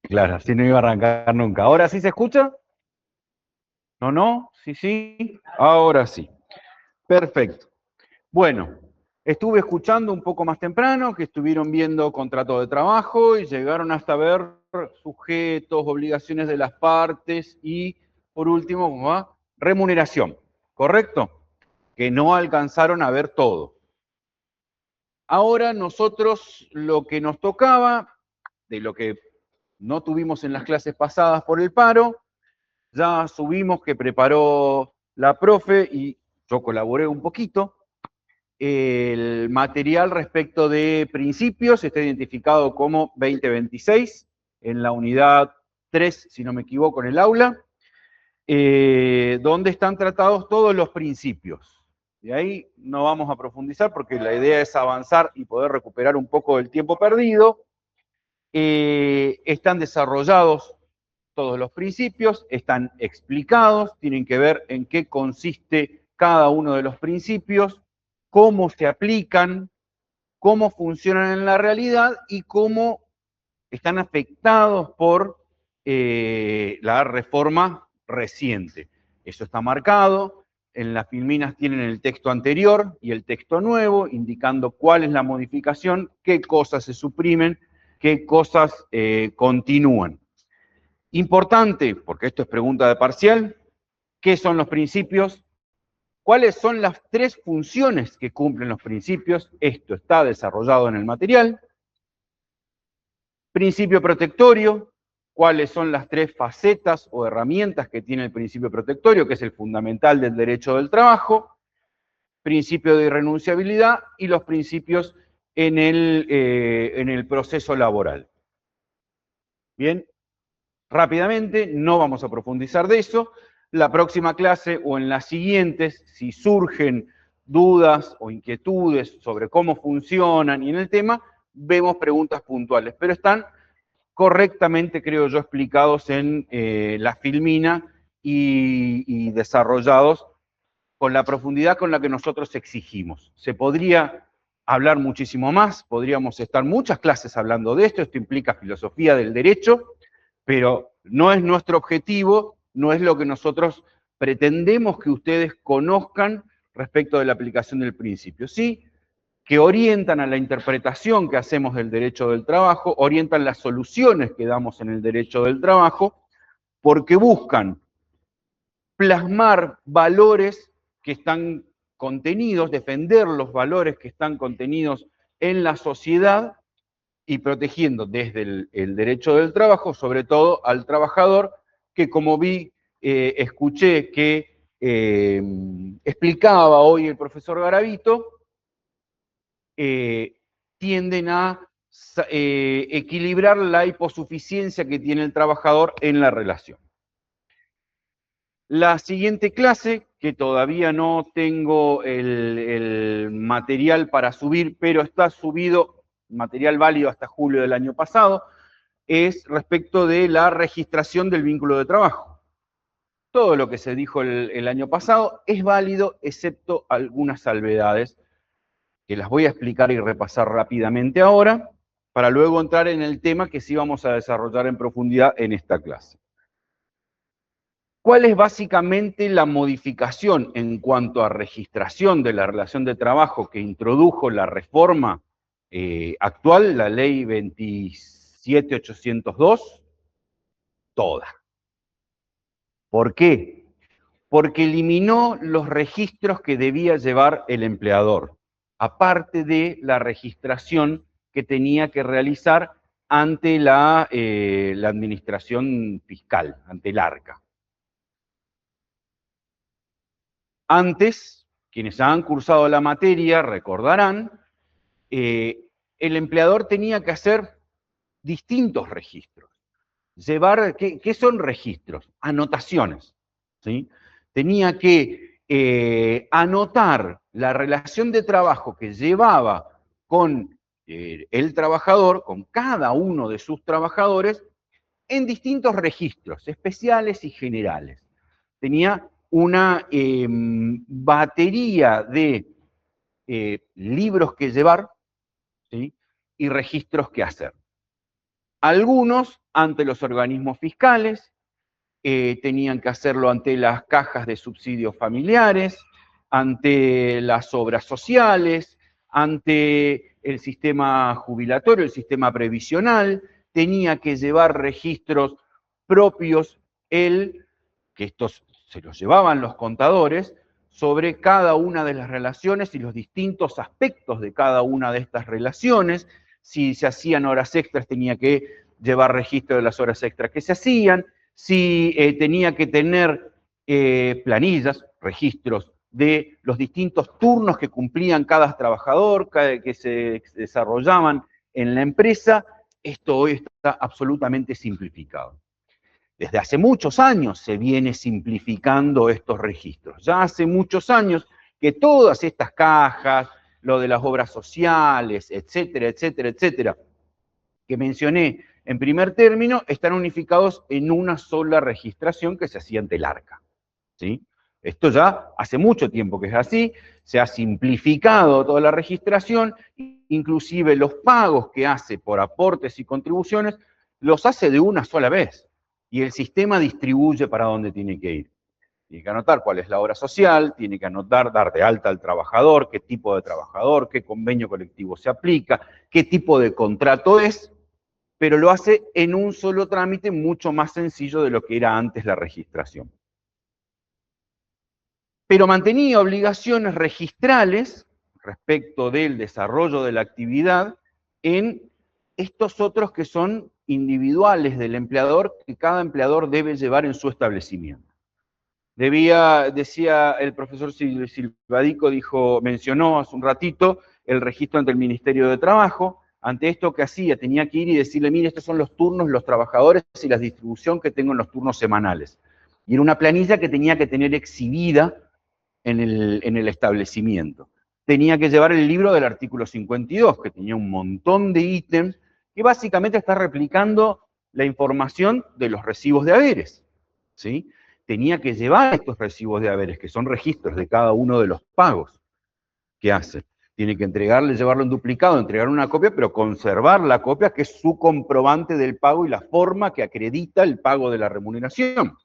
Claro, así no iba a arrancar nunca. ¿Ahora sí se escucha? ¿No, no? ¿Sí, sí? Ahora sí. Perfecto. Bueno, estuve escuchando un poco más temprano que estuvieron viendo contrato de trabajo y llegaron hasta ver sujetos, obligaciones de las partes y, por último, ¿cómo va? Remuneración. ¿Correcto? Que no alcanzaron a ver todo. Ahora nosotros lo que nos tocaba, de lo que no tuvimos en las clases pasadas por el paro, ya subimos que preparó la profe y yo colaboré un poquito. El material respecto de principios está identificado como 2026 en la unidad 3, si no me equivoco, en el aula, donde están tratados todos los principios. De ahí no vamos a profundizar porque la idea es avanzar y poder recuperar un poco del tiempo perdido. Están desarrollados todos los principios, están explicados, tienen que ver en qué consiste cada uno de los principios, cómo se aplican, cómo funcionan en la realidad y cómo están afectados por la reforma reciente. Eso está marcado. En las filminas tienen el texto anterior y el texto nuevo, indicando cuál es la modificación, qué cosas se suprimen, qué cosas continúan. Importante, porque esto es pregunta de parcial, ¿qué son los principios? ¿Cuáles son las tres funciones que cumplen los principios? Esto está desarrollado en el material. Principio protectorio, ¿cuáles son las tres facetas o herramientas que tiene el principio protectorio, que es el fundamental del derecho del trabajo? Principio de irrenunciabilidad y los principios en el proceso laboral. Bien, rápidamente, no vamos a profundizar de eso. La próxima clase o en las siguientes, si surgen dudas o inquietudes sobre cómo funcionan y en el tema, vemos preguntas puntuales, pero están correctamente, creo yo, explicados en la filmina y desarrollados con la profundidad con la que nosotros exigimos. Se podría hablar muchísimo más, podríamos estar muchas clases hablando de esto implica filosofía del derecho, pero no es nuestro objetivo, no es lo que nosotros pretendemos que ustedes conozcan respecto de la aplicación del principio. Sí, que orientan a la interpretación que hacemos del derecho del trabajo, orientan las soluciones que damos en el derecho del trabajo, porque buscan plasmar valores que están contenidos, defender los valores que están contenidos en la sociedad y protegiendo desde el derecho del trabajo, sobre todo al trabajador, que como escuché que explicaba hoy el profesor Garavito, tienden a equilibrar la hiposuficiencia que tiene el trabajador en la relación. La siguiente clase, que todavía no tengo el material para subir, pero está subido, material válido hasta julio del año pasado, es respecto de la registración del vínculo de trabajo. Todo lo que se dijo el año pasado es válido, excepto algunas salvedades, que las voy a explicar y repasar rápidamente ahora, para luego entrar en el tema que sí vamos a desarrollar en profundidad en esta clase. ¿Cuál es básicamente la modificación en cuanto a registración de la relación de trabajo que introdujo la reforma actual, la ley 27802? Toda. ¿Por qué? Porque eliminó los registros que debía llevar el empleador, aparte de la registración que tenía que realizar ante la administración fiscal, ante el ARCA. Antes, quienes han cursado la materia recordarán, el empleador tenía que hacer distintos registros. ¿Qué son registros? Anotaciones, ¿sí? Tenía que anotar la relación de trabajo que llevaba con el trabajador, con cada uno de sus trabajadores, en distintos registros, especiales y generales. Tenía una batería de libros que llevar, ¿sí? Y registros que hacer. Algunos ante los organismos fiscales, tenían que hacerlo ante las cajas de subsidios familiares, ante las obras sociales, ante el sistema jubilatorio, el sistema previsional, tenía que llevar registros propios, que estos se los llevaban los contadores, sobre cada una de las relaciones y los distintos aspectos de cada una de estas relaciones. Si se hacían horas extras, tenía que llevar registro de las horas extras que se hacían. Si tenía que tener planillas, registros de los distintos turnos que cumplían cada trabajador, que se desarrollaban en la empresa. Esto hoy está absolutamente simplificado. Desde hace muchos años se viene simplificando estos registros. Ya hace muchos años que todas estas cajas, lo de las obras sociales, etcétera, etcétera, etcétera, que mencioné en primer término, están unificados en una sola registración que se hacía ante el ARCA, ¿sí? Esto ya hace mucho tiempo que es así, se ha simplificado toda la registración, inclusive los pagos que hace por aportes y contribuciones, los hace de una sola vez, y el sistema distribuye para dónde tiene que ir. Tiene que anotar cuál es la obra social, tiene que anotar, dar de alta al trabajador, qué tipo de trabajador, qué convenio colectivo se aplica, qué tipo de contrato es, pero lo hace en un solo trámite mucho más sencillo de lo que era antes la registración. Pero mantenía obligaciones registrales respecto del desarrollo de la actividad en estos otros que son individuales del empleador, que cada empleador debe llevar en su establecimiento. Decía el profesor Silvadico, mencionó hace un ratito el registro ante el Ministerio de Trabajo. Ante esto, ¿qué hacía? Tenía que ir y decirle, mire, estos son los turnos, los trabajadores y la distribución que tengo en los turnos semanales. Y era una planilla que tenía que tener exhibida en el establecimiento. Tenía que llevar el libro del artículo 52, que tenía un montón de ítems, que básicamente está replicando la información de los recibos de haberes, ¿sí? Tenía que llevar estos recibos de haberes, que son registros de cada uno de los pagos que hace. Tiene que llevarlo en duplicado, entregar una copia, pero conservar la copia, que es su comprobante del pago y la forma que acredita el pago de la remuneración.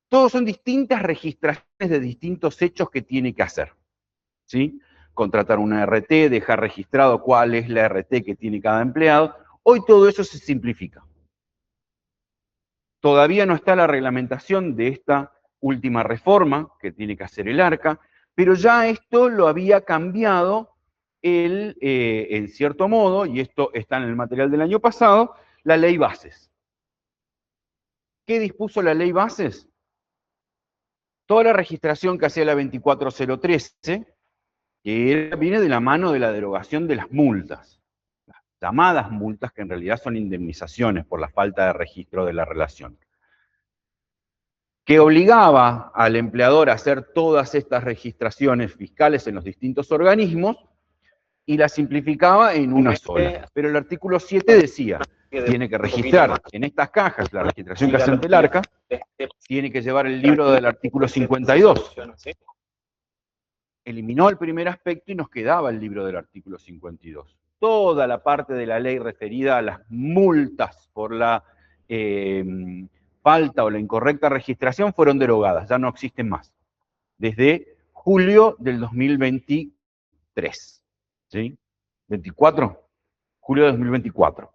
Todos son distintas registraciones de distintos hechos que tiene que hacer, ¿sí? Contratar una RT, dejar registrado cuál es la RT que tiene cada empleado. Hoy todo eso se simplifica. Todavía no está la reglamentación de esta última reforma que tiene que hacer el ARCA, pero ya esto lo había cambiado en cierto modo, y esto está en el material del año pasado, la ley bases. ¿Qué dispuso la ley bases? Toda la registración que hacía la 24013, que viene de la mano de la derogación de las multas, las llamadas multas, que en realidad son indemnizaciones por la falta de registro de la relación, que obligaba al empleador a hacer todas estas registraciones fiscales en los distintos organismos y las simplificaba en una sola. Pero el artículo 7 decía, tiene que registrar en estas cajas la registración que hace ante el ARCA, tiene que llevar el libro del artículo 52. Eliminó el primer aspecto y nos quedaba el libro del artículo 52. Toda la parte de la ley referida a las multas por la falta o la incorrecta registración fueron derogadas, ya no existen más. Desde julio del 2023. ¿Sí? ¿24? Julio de 2024.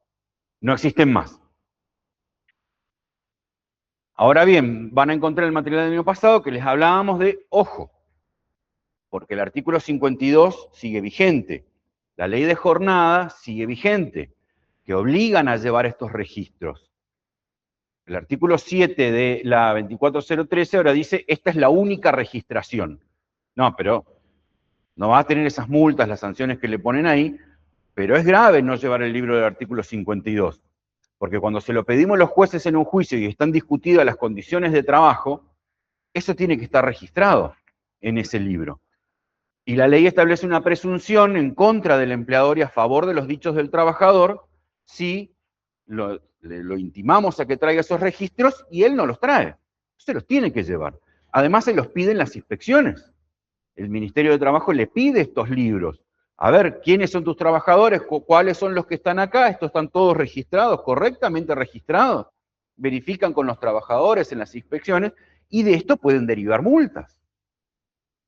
No existen más. Ahora bien, van a encontrar el material del año pasado que les hablábamos de, ojo, porque el artículo 52 sigue vigente. La ley de jornada sigue vigente, que obligan a llevar estos registros. El artículo 7 de la 24013 ahora dice, esta es la única registración. No, pero no va a tener esas multas, las sanciones que le ponen ahí, pero es grave no llevar el libro del artículo 52. Porque cuando se lo pedimos los jueces en un juicio y están discutidas las condiciones de trabajo, eso tiene que estar registrado en ese libro. Y la ley establece una presunción en contra del empleador y a favor de los dichos del trabajador si lo intimamos a que traiga esos registros y él no los trae. Se los tiene que llevar. Además, se los piden las inspecciones. El Ministerio de Trabajo le pide estos libros A ver, ¿quiénes son tus trabajadores? ¿Cuáles son los que están acá? ¿Estos están todos registrados, correctamente registrados? Verifican con los trabajadores en las inspecciones y de esto pueden derivar multas.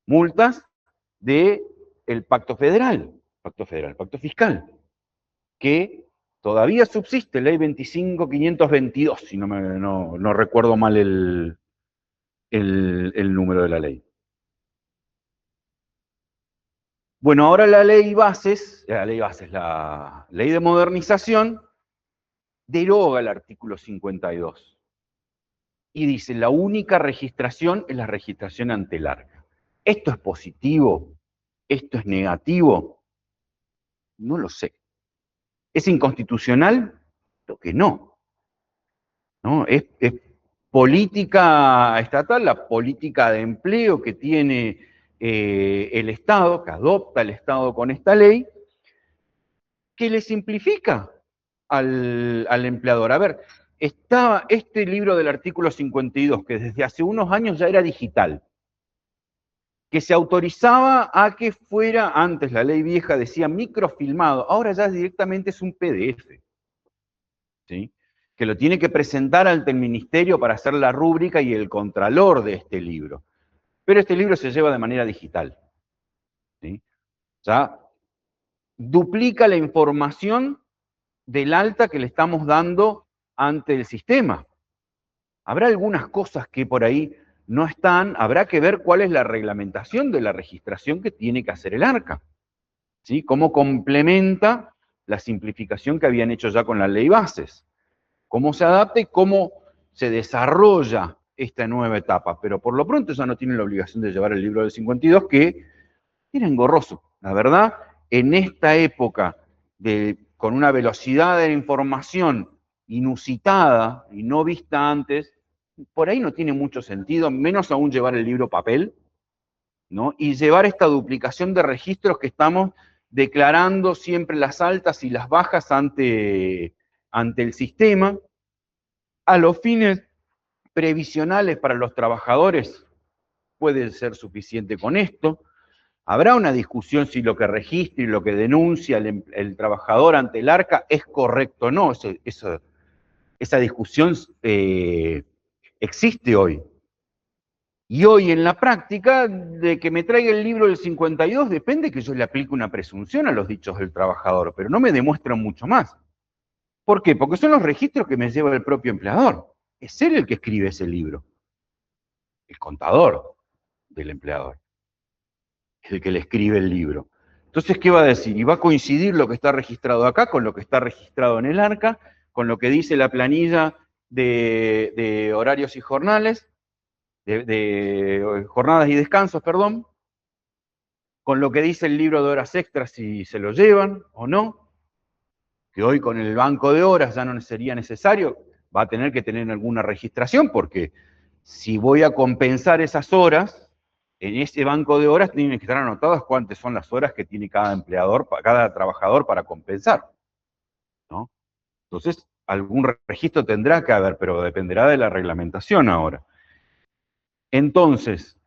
Multas del pacto federal, pacto fiscal, que todavía subsiste, ley 25.522, si no recuerdo mal el número de la ley. Bueno, ahora la ley de modernización, deroga el artículo 52 y dice, la única registración es la registración ante el ARCA. ¿Esto es positivo? ¿Esto es negativo? No lo sé. ¿Es inconstitucional? Lo que no. ¿No? Es política estatal, la política de empleo que tiene el Estado, que adopta el Estado con esta ley, que le simplifica al empleador. A ver, estaba este libro del artículo 52, que desde hace unos años ya era digital, que se autorizaba a que fuera, antes la ley vieja decía microfilmado, ahora ya directamente es un PDF, ¿sí? Que lo tiene que presentar ante el ministerio para hacer la rúbrica y el contralor de este libro. Pero este libro se lleva de manera digital, ¿sí? Ya duplica la información del alta que le estamos dando ante el sistema. Habrá algunas cosas que por ahí no están, habrá que ver cuál es la reglamentación de la registración que tiene que hacer el ARCA, ¿sí? Cómo complementa la simplificación que habían hecho ya con la ley bases, cómo se adapta y cómo se desarrolla esta nueva etapa, pero por lo pronto ya no tienen la obligación de llevar el libro del 52, que era engorroso, la verdad, en esta época con una velocidad de información inusitada y no vista antes, por ahí no tiene mucho sentido, menos aún llevar el libro papel, ¿no? Y llevar esta duplicación de registros que estamos declarando siempre las altas y las bajas ante el sistema, a los fines previsionales para los trabajadores puede ser suficiente con esto. Habrá una discusión si lo que registra y lo que denuncia el trabajador ante el ARCA es correcto o no. Esa discusión existe hoy. Y hoy en la práctica, de que me traiga el libro del 52, depende que yo le aplique una presunción a los dichos del trabajador, pero no me demuestran mucho más. ¿Por qué? Porque son los registros que me lleva el propio empleador. Es él el que escribe ese libro. El contador del empleador es el que le escribe el libro. Entonces, ¿qué va a decir? Y va a coincidir lo que está registrado acá con lo que está registrado en el ARCA, con lo que dice la planilla de horarios y jornales, de jornadas y descansos, perdón, con lo que dice el libro de horas extras si se lo llevan o no, que hoy con el banco de horas ya no sería necesario, va a tener que tener alguna registración, porque si voy a compensar esas horas, en ese banco de horas tienen que estar anotadas cuántas son las horas que tiene cada empleador, cada trabajador para compensar, ¿no? Entonces, algún registro tendrá que haber, pero dependerá de la reglamentación ahora. Entonces,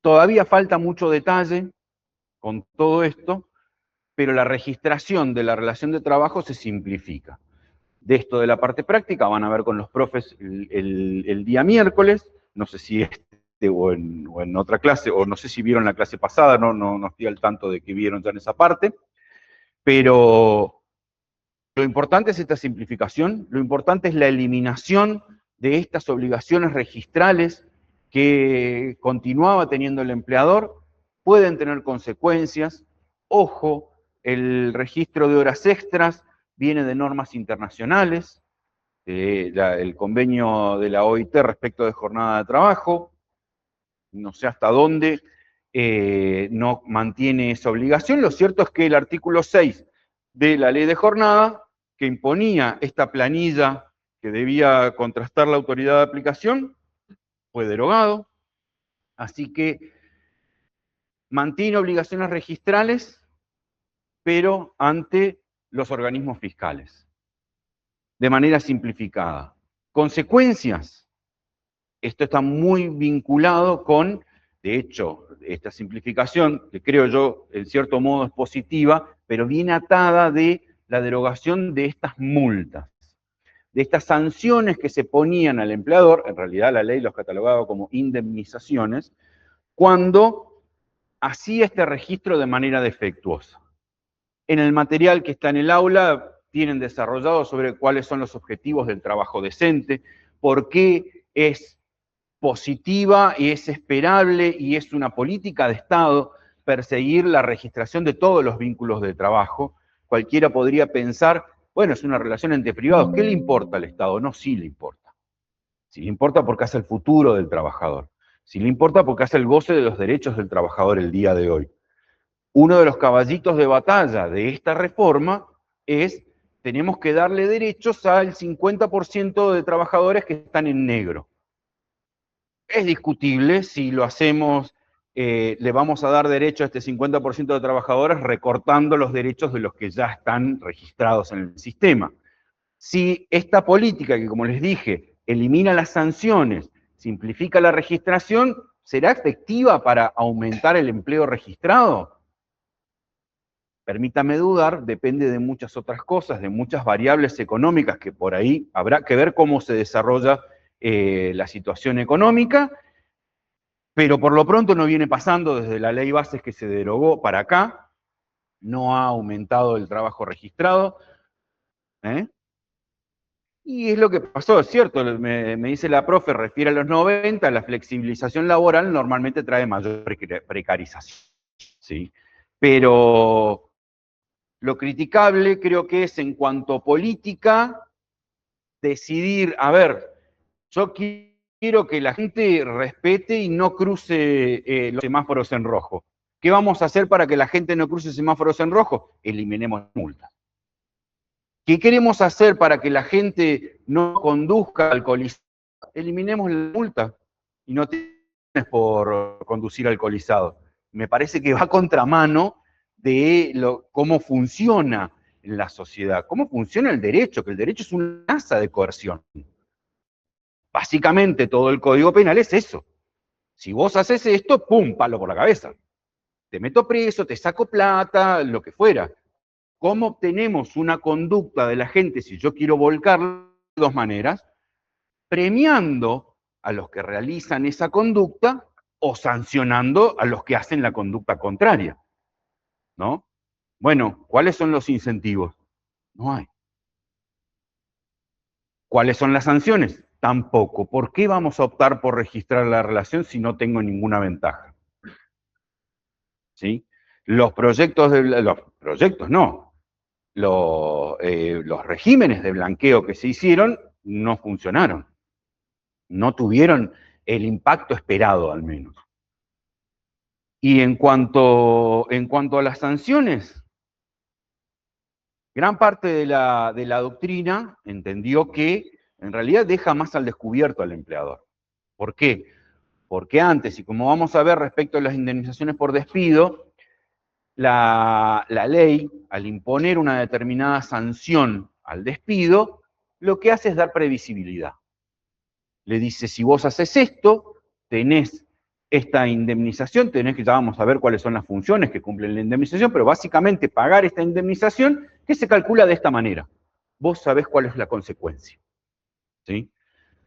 todavía falta mucho detalle con todo esto, pero la registración de la relación de trabajo se simplifica. De esto de la parte práctica van a ver con los profes el día miércoles, no sé si o en otra clase, o no sé si vieron la clase pasada, no estoy al tanto de que vieron ya en esa parte, pero lo importante es esta simplificación, lo importante es la eliminación de estas obligaciones registrales que continuaba teniendo el empleador, pueden tener consecuencias. Ojo, el registro de horas extras viene de normas internacionales, el convenio de la OIT respecto de jornada de trabajo, no sé hasta dónde no mantiene esa obligación. Lo cierto es que el artículo 6 de la ley de jornada, que imponía esta planilla que debía contrastar la autoridad de aplicación, fue derogado. Así que mantiene obligaciones registrales, pero ante los organismos fiscales, de manera simplificada. Consecuencias. Esto está muy vinculado con de hecho, esta simplificación, que creo yo en cierto modo es positiva, pero viene atada de la derogación de estas multas, de estas sanciones que se ponían al empleador, en realidad la ley los catalogaba como indemnizaciones, cuando hacía este registro de manera defectuosa. En el material que está en el aula tienen desarrollado sobre cuáles son los objetivos del trabajo decente, por qué es positiva y es esperable y es una política de Estado perseguir la registración de todos los vínculos de trabajo. Cualquiera podría pensar, bueno, es una relación entre privados, ¿qué le importa al Estado? No, sí le importa. Sí le importa porque hace el futuro del trabajador. Sí le importa porque hace el goce de los derechos del trabajador el día de hoy. Uno de los caballitos de batalla de esta reforma es, tenemos que darle derechos al 50% de trabajadores que están en negro. Es discutible si lo hacemos, le vamos a dar derecho a este 50% de trabajadores recortando los derechos de los que ya están registrados en el sistema. Si esta política, que como les dije, elimina las sanciones, simplifica la registración, ¿será efectiva para aumentar el empleo registrado? Permítame dudar, depende de muchas otras cosas, de muchas variables económicas que por ahí habrá que ver cómo se desarrolla la situación económica, pero por lo pronto no viene pasando desde la ley bases que se derogó para acá, no ha aumentado el trabajo registrado, ¿eh? Y es lo que pasó, es cierto, me dice la profe, refiere a los 90, la flexibilización laboral normalmente trae mayor precarización, ¿sí? Pero lo criticable creo que es en cuanto a política, decidir, a ver, yo quiero que la gente respete y no cruce los semáforos en rojo. ¿Qué vamos a hacer para que la gente no cruce semáforos en rojo? Eliminemos multas. ¿Qué queremos hacer para que la gente no conduzca alcoholizada? Eliminemos la multa y no tienes por conducir alcoholizado. Me parece que va a contramano de cómo funciona la sociedad, cómo funciona el derecho, que el derecho es una asa de coerción. Básicamente todo el Código Penal es eso. Si vos haces esto, ¡pum!, palo por la cabeza. Te meto preso, te saco plata, lo que fuera. ¿Cómo obtenemos una conducta de la gente si yo quiero volcarla de dos maneras? Premiando a los que realizan esa conducta o sancionando a los que hacen la conducta contraria, ¿no? Bueno, ¿cuáles son los incentivos? No hay. ¿Cuáles son las sanciones? Tampoco. ¿Por qué vamos a optar por registrar la relación si no tengo ninguna ventaja? ¿Sí? Los regímenes de blanqueo que se hicieron no funcionaron. No tuvieron el impacto esperado, al menos. Y en cuanto a las sanciones, gran parte de la doctrina entendió que en realidad deja más al descubierto al empleador. ¿Por qué? Porque antes, y como vamos a ver respecto a las indemnizaciones por despido, la ley, al imponer una determinada sanción al despido, lo que hace es dar previsibilidad. Le dice, si vos haces esto, tenés esta indemnización, tenés que, ya vamos a ver cuáles son las funciones que cumplen la indemnización, pero básicamente pagar esta indemnización que se calcula de esta manera. Vos sabés cuál es la consecuencia. ¿Sí?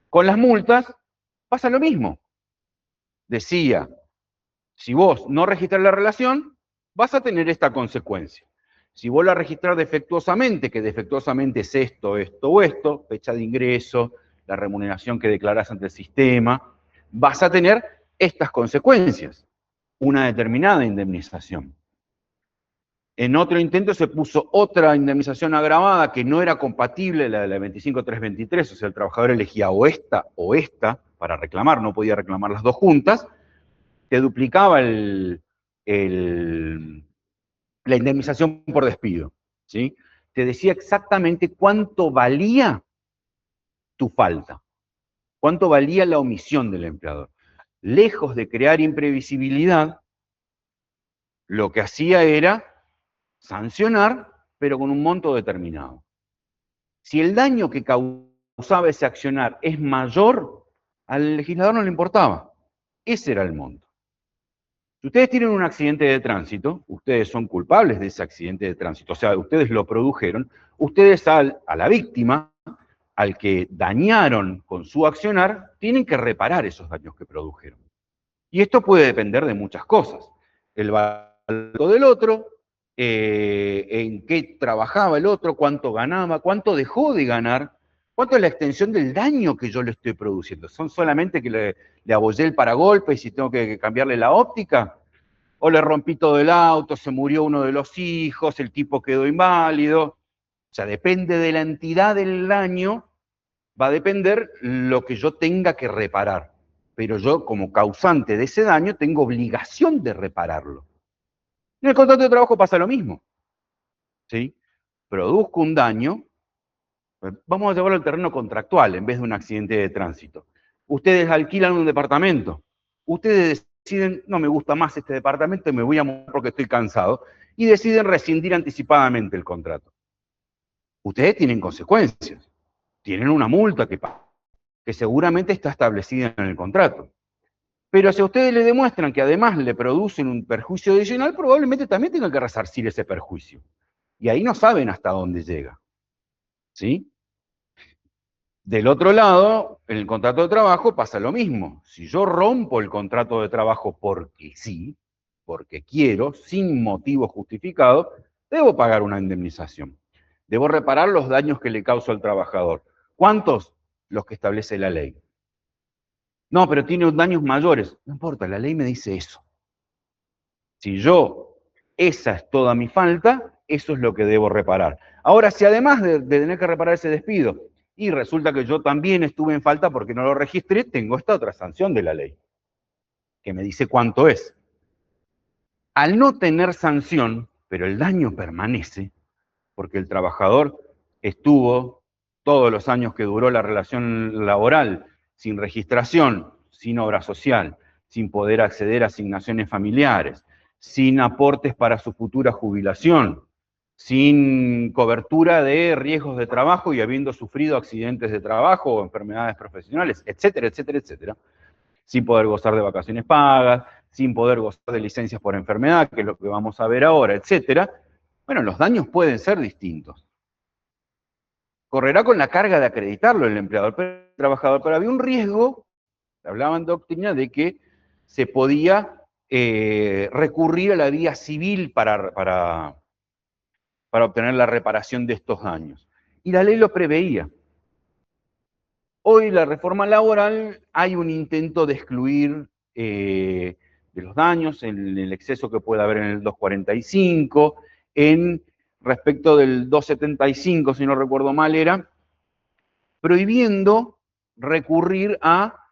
Con las multas pasa lo mismo. Decía, si vos no registrás la relación, vas a tener esta consecuencia. Si vos la registrás defectuosamente, que defectuosamente es esto, esto o esto, fecha de ingreso, la remuneración que declarás ante el sistema, vas a tener estas consecuencias, una determinada indemnización. En otro intento se puso otra indemnización agravada que no era compatible, la de la 25.323, o sea, el trabajador elegía o esta para reclamar, no podía reclamar las dos juntas, te duplicaba la indemnización por despido, ¿sí? Te decía exactamente cuánto valía tu falta, cuánto valía la omisión del empleador. Lejos de crear imprevisibilidad, lo que hacía era sancionar, pero con un monto determinado. Si el daño que causaba ese accionar es mayor, al legislador no le importaba. Ese era el monto. Si ustedes tienen un accidente de tránsito, ustedes son culpables de ese accidente de tránsito, o sea, ustedes lo produjeron, ustedes a la víctima, al que dañaron con su accionar, tienen que reparar esos daños que produjeron. Y esto puede depender de muchas cosas. El valor del otro, en qué trabajaba el otro, cuánto ganaba, cuánto dejó de ganar, cuánto es la extensión del daño que yo le estoy produciendo. ¿Son solamente que le abollé el paragolpe y si tengo que cambiarle la óptica? ¿O le rompí todo el auto, se murió uno de los hijos, el tipo quedó inválido? O sea, depende de la entidad del daño, va a depender lo que yo tenga que reparar. Pero yo, como causante de ese daño, tengo obligación de repararlo. En el contrato de trabajo pasa lo mismo. ¿Sí? Produzco un daño, vamos a llevarlo al terreno contractual en vez de un accidente de tránsito. Ustedes alquilan un departamento, ustedes deciden, no me gusta más este departamento, me voy a mudar porque estoy cansado, y deciden rescindir anticipadamente el contrato. Ustedes tienen consecuencias, tienen una multa que pagar, que seguramente está establecida en el contrato. Pero si a ustedes le demuestran que además le producen un perjuicio adicional, probablemente también tengan que resarcir ese perjuicio. Y ahí no saben hasta dónde llega. ¿Sí? Del otro lado, en el contrato de trabajo pasa lo mismo. Si yo rompo el contrato de trabajo porque sí, porque quiero, sin motivo justificado, debo pagar una indemnización. Debo reparar los daños que le causo al trabajador. ¿Cuántos? Los que establece la ley. No, pero tiene daños mayores. No importa, la ley me dice eso. Si esa es toda mi falta, eso es lo que debo reparar. Ahora, si además de tener que reparar ese despido, y resulta que yo también estuve en falta porque no lo registré, tengo esta otra sanción de la ley, que me dice cuánto es. Al no tener sanción, pero el daño permanece, porque el trabajador estuvo todos los años que duró la relación laboral sin registración, sin obra social, sin poder acceder a asignaciones familiares, sin aportes para su futura jubilación, sin cobertura de riesgos de trabajo y habiendo sufrido accidentes de trabajo o enfermedades profesionales, etcétera, etcétera, etcétera, sin poder gozar de vacaciones pagas, sin poder gozar de licencias por enfermedad, que es lo que vamos a ver ahora, etcétera. Bueno, los daños pueden ser distintos. Correrá con la carga de acreditarlo el empleador, el trabajador, pero había un riesgo, hablaba en doctrina, de que se podía recurrir a la vía civil para obtener la reparación de estos daños. Y la ley lo preveía. Hoy la reforma laboral hay un intento de excluir de los daños, en el exceso que puede haber en el 245, en respecto del 275, si no recuerdo mal, era prohibiendo recurrir a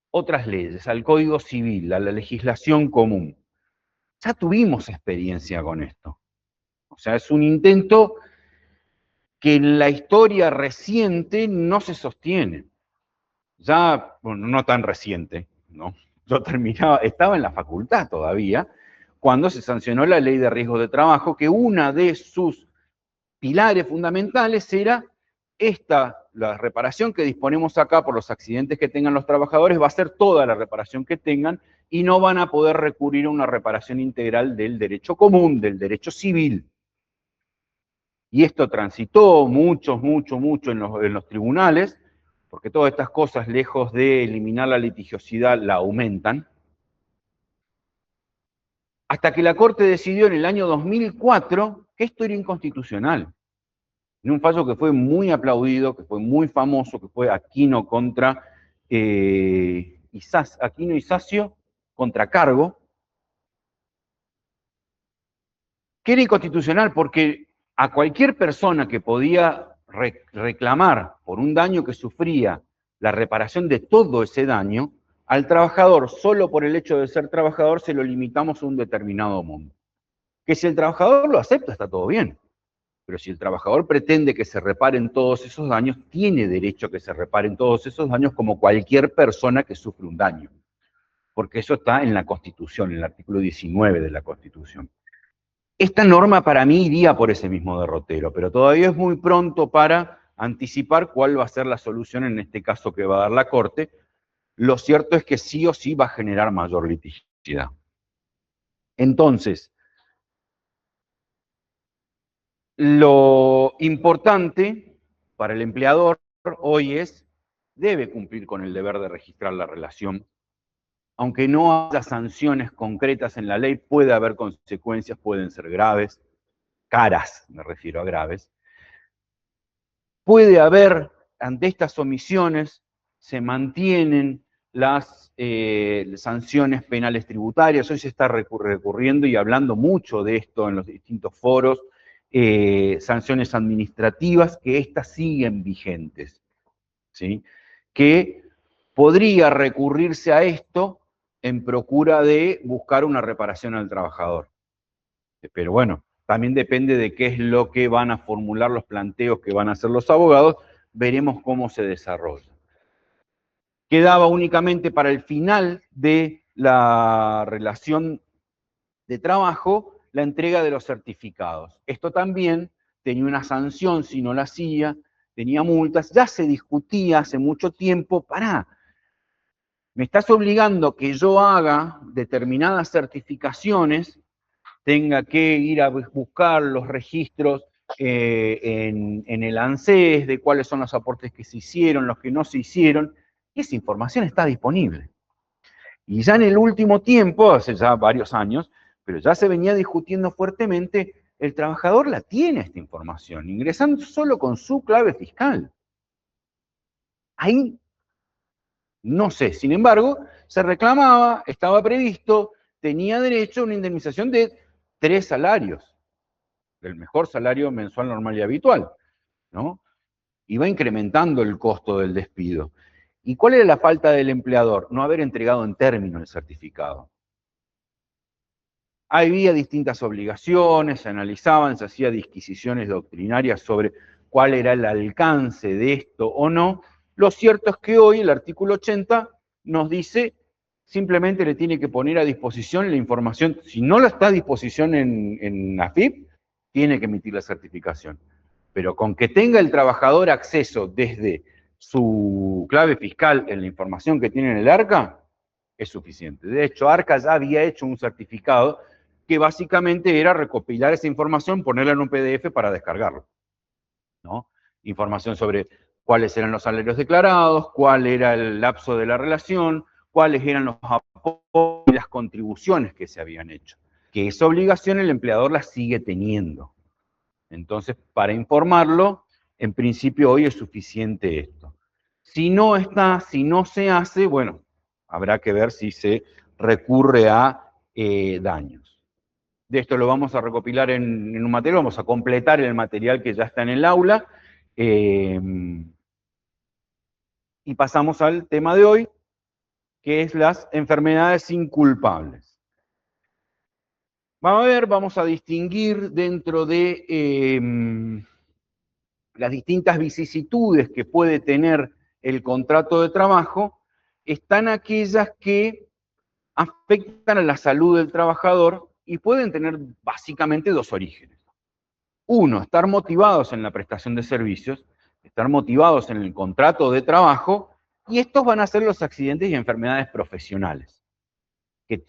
otras leyes, al Código Civil, a la legislación común. Ya tuvimos experiencia con esto. O sea, es un intento que en la historia reciente no se sostiene. Ya, bueno, no tan reciente, ¿no? Yo estaba en la facultad todavía, cuando se sancionó la Ley de Riesgo de Trabajo, que una de sus pilares fundamentales era la reparación que disponemos acá por los accidentes que tengan los trabajadores, va a ser toda la reparación que tengan y no van a poder recurrir a una reparación integral del derecho común, del derecho civil. Y esto transitó mucho en los tribunales, porque todas estas cosas, lejos de eliminar la litigiosidad, la aumentan, hasta que la Corte decidió en el año 2004 que esto era inconstitucional. En un fallo que fue muy aplaudido, que fue muy famoso, que fue Aquino contra Aquino y Sacio contra Cargo, que era inconstitucional porque a cualquier persona que podía reclamar por un daño que sufría la reparación de todo ese daño, al trabajador, solo por el hecho de ser trabajador, se lo limitamos a un determinado monto. Que si el trabajador lo acepta, está todo bien. Pero si el trabajador pretende que se reparen todos esos daños, tiene derecho a que se reparen todos esos daños como cualquier persona que sufre un daño. Porque eso está en la Constitución, en el artículo 19 de la Constitución. Esta norma para mí iría por ese mismo derrotero, pero todavía es muy pronto para anticipar cuál va a ser la solución en este caso que va a dar la Corte. Lo cierto es que sí o sí va a generar mayor litigiosidad. Entonces, lo importante para el empleador hoy debe cumplir con el deber de registrar la relación. Aunque no haya sanciones concretas en la ley, puede haber consecuencias, pueden ser graves, caras, me refiero a graves. Puede haber, ante estas omisiones, se mantienen las sanciones penales tributarias. Hoy se está recurriendo y hablando mucho de esto en los distintos foros, sanciones administrativas, que estas siguen vigentes, ¿sí? Que podría recurrirse a esto en procura de buscar una reparación al trabajador. Pero bueno, también depende de qué es lo que van a formular los planteos que van a hacer los abogados, veremos cómo se desarrolla. Quedaba únicamente para el final de la relación de trabajo la entrega de los certificados. Esto también tenía una sanción si no la hacía, tenía multas, ya se discutía hace mucho tiempo, me estás obligando a que yo haga determinadas certificaciones, tenga que ir a buscar los registros en el ANSES de cuáles son los aportes que se hicieron, los que no se hicieron, y esa información está disponible. Y ya en el último tiempo, hace ya varios años, pero ya se venía discutiendo fuertemente, el trabajador la tiene esta información, ingresando solo con su clave fiscal. Ahí no sé, sin embargo, se reclamaba, estaba previsto, tenía derecho a una indemnización de 3 salarios, del mejor salario mensual normal y habitual, ¿no? Iba incrementando el costo del despido. ¿Y cuál era la falta del empleador? No haber entregado en término el certificado. Había distintas obligaciones, se analizaban, se hacían disquisiciones doctrinarias sobre cuál era el alcance de esto o no. Lo cierto es que hoy el artículo 80 nos dice, simplemente le tiene que poner a disposición la información. Si no la está a disposición en AFIP, tiene que emitir la certificación. Pero con que tenga el trabajador acceso desde su clave fiscal en la información que tiene en el ARCA, es suficiente. De hecho, ARCA ya había hecho un certificado que básicamente era recopilar esa información, ponerla en un PDF para descargarlo, ¿no? Información sobre cuáles eran los salarios declarados, cuál era el lapso de la relación, cuáles eran los aportes y las contribuciones que se habían hecho. Que esa obligación el empleador la sigue teniendo. Entonces, para informarlo, en principio hoy es suficiente esto. Si no está, si no se hace, bueno, habrá que ver si se recurre a daños. De esto lo vamos a recopilar en un material, vamos a completar el material que ya está en el aula. Y pasamos al tema de hoy, que es las enfermedades inculpables. Vamos a distinguir dentro de las distintas vicisitudes que puede tener el contrato de trabajo, están aquellas que afectan a la salud del trabajador y pueden tener básicamente 2 orígenes. Uno, estar motivados en la prestación de servicios, estar motivados en el contrato de trabajo, y estos van a ser los accidentes y enfermedades profesionales, que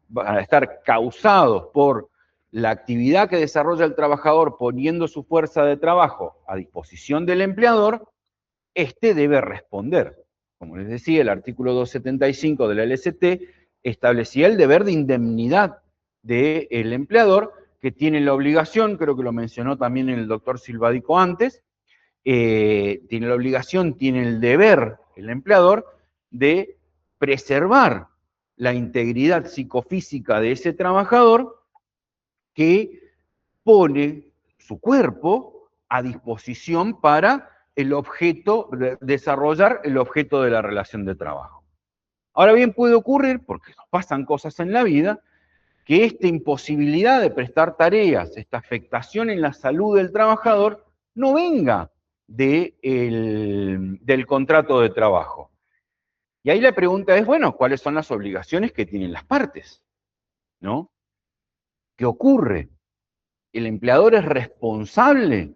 van a estar causados por la actividad que desarrolla el trabajador poniendo su fuerza de trabajo a disposición del empleador, este debe responder. Como les decía, el artículo 275 de la LST establecía el deber de indemnidad del empleador, que tiene la obligación, creo que lo mencionó también el doctor Silvadico antes, tiene la obligación, tiene el deber, el empleador, de preservar la integridad psicofísica de ese trabajador que pone su cuerpo a disposición para desarrollar el objeto de la relación de trabajo. Ahora bien, puede ocurrir, porque nos pasan cosas en la vida, que esta imposibilidad de prestar tareas, esta afectación en la salud del trabajador, no venga del contrato de trabajo. Y ahí la pregunta es, bueno, ¿cuáles son las obligaciones que tienen las partes? ¿No? ¿Qué ocurre? ¿El empleador es responsable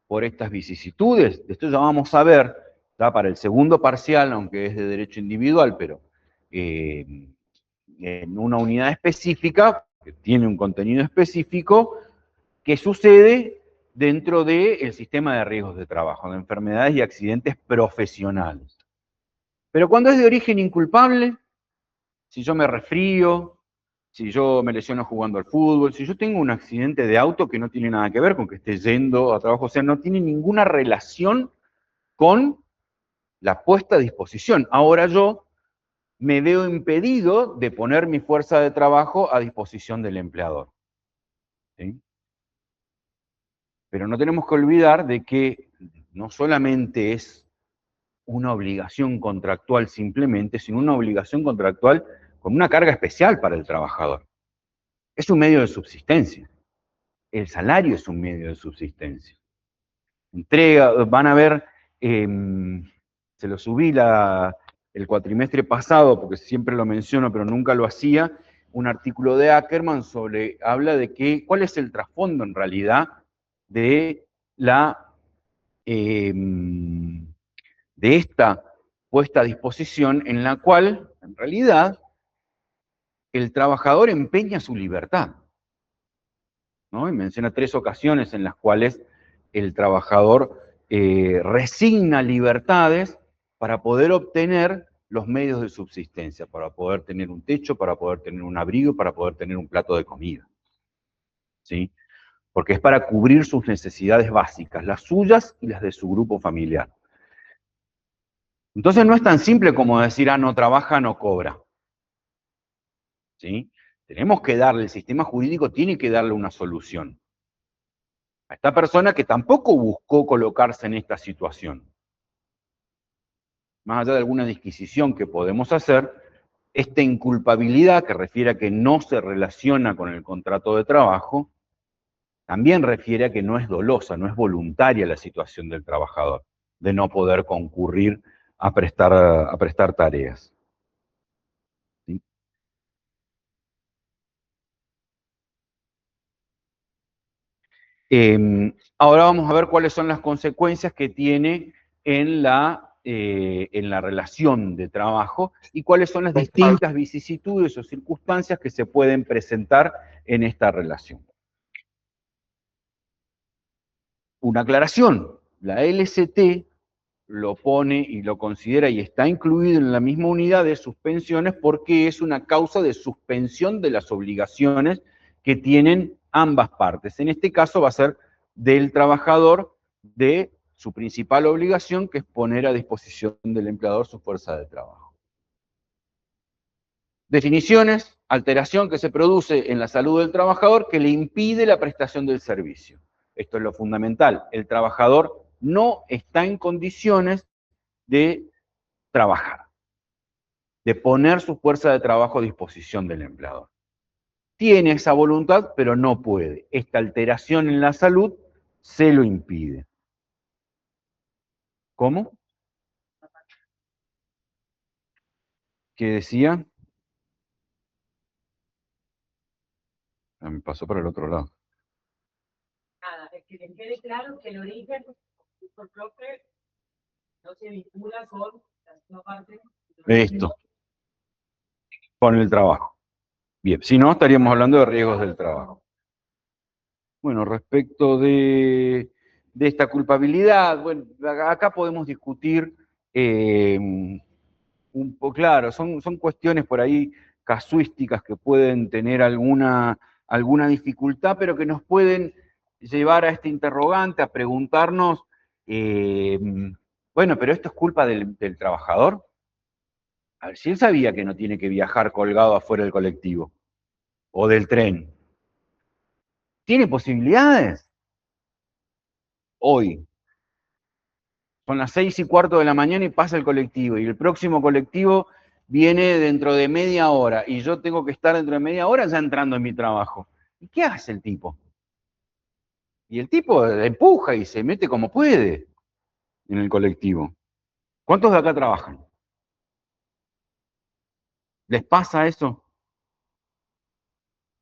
por estas vicisitudes? De esto ya vamos a ver, ya para el segundo parcial, aunque es de derecho individual, pero en una unidad específica, que tiene un contenido específico, que sucede dentro del sistema de riesgos de trabajo, de enfermedades y accidentes profesionales. Pero cuando es de origen inculpable, si yo me resfrío, si yo me lesiono jugando al fútbol, si yo tengo un accidente de auto que no tiene nada que ver con que esté yendo a trabajo, o sea, no tiene ninguna relación con la puesta a disposición. Ahora yo me veo impedido de poner mi fuerza de trabajo a disposición del empleador. ¿Sí? Pero no tenemos que olvidar de que no solamente es una obligación contractual simplemente, sino una obligación contractual con una carga especial para el trabajador. Es un medio de subsistencia. El salario es un medio de subsistencia. Van a ver, se lo subí el cuatrimestre pasado, porque siempre lo menciono, pero nunca lo hacía, un artículo de Ackerman habla de cuál es el trasfondo en realidad de esta puesta a disposición en la cual, en realidad, el trabajador empeña su libertad, ¿no? Y menciona 3 ocasiones en las cuales el trabajador resigna libertades para poder obtener los medios de subsistencia, para poder tener un techo, para poder tener un abrigo, para poder tener un plato de comida. ¿Sí? Porque es para cubrir sus necesidades básicas, las suyas y las de su grupo familiar. Entonces no es tan simple como decir, no trabaja, no cobra. ¿Sí? Tenemos que darle, el sistema jurídico tiene que darle una solución a esta persona que tampoco buscó colocarse en esta situación. Más allá de alguna disquisición que podemos hacer, esta inculpabilidad, que refiere a que no se relaciona con el contrato de trabajo, también refiere a que no es dolosa, no es voluntaria la situación del trabajador, de no poder concurrir a prestar tareas. ¿Sí? Ahora vamos a ver cuáles son las consecuencias que tiene en la relación de trabajo y cuáles son las distintas vicisitudes o circunstancias que se pueden presentar en esta relación. Una aclaración, la LCT lo pone y lo considera y está incluido en la misma unidad de suspensiones porque es una causa de suspensión de las obligaciones que tienen ambas partes. En este caso va a ser del trabajador de su principal obligación, que es poner a disposición del empleador su fuerza de trabajo. Definiciones: alteración que se produce en la salud del trabajador que le impide la prestación del servicio. Esto es lo fundamental. El trabajador no está en condiciones de trabajar, de poner su fuerza de trabajo a disposición del empleador. Tiene esa voluntad, pero no puede. Esta alteración en la salud se lo impide. ¿Cómo? ¿Qué decía? Me pasó para el otro lado. Nada, es que les quede claro que el origen propio no se vincula con la parte. Esto. Con el trabajo. Bien, si no, estaríamos hablando de riesgos del trabajo. Bueno, respecto de esta culpabilidad, bueno, acá podemos discutir un poco, claro, son cuestiones por ahí casuísticas que pueden tener alguna dificultad, pero que nos pueden llevar a este interrogante, a preguntarnos, bueno, pero ¿esto es culpa del trabajador? A ver, si él sabía que no tiene que viajar colgado afuera del colectivo o del tren, ¿tiene posibilidades? Hoy, son las 6:15 de la mañana y pasa el colectivo, y el próximo colectivo viene dentro de media hora, y yo tengo que estar dentro de media hora ya entrando en mi trabajo. ¿Y qué hace el tipo? Y el tipo empuja y se mete como puede en el colectivo. ¿Cuántos de acá trabajan? ¿Les pasa eso?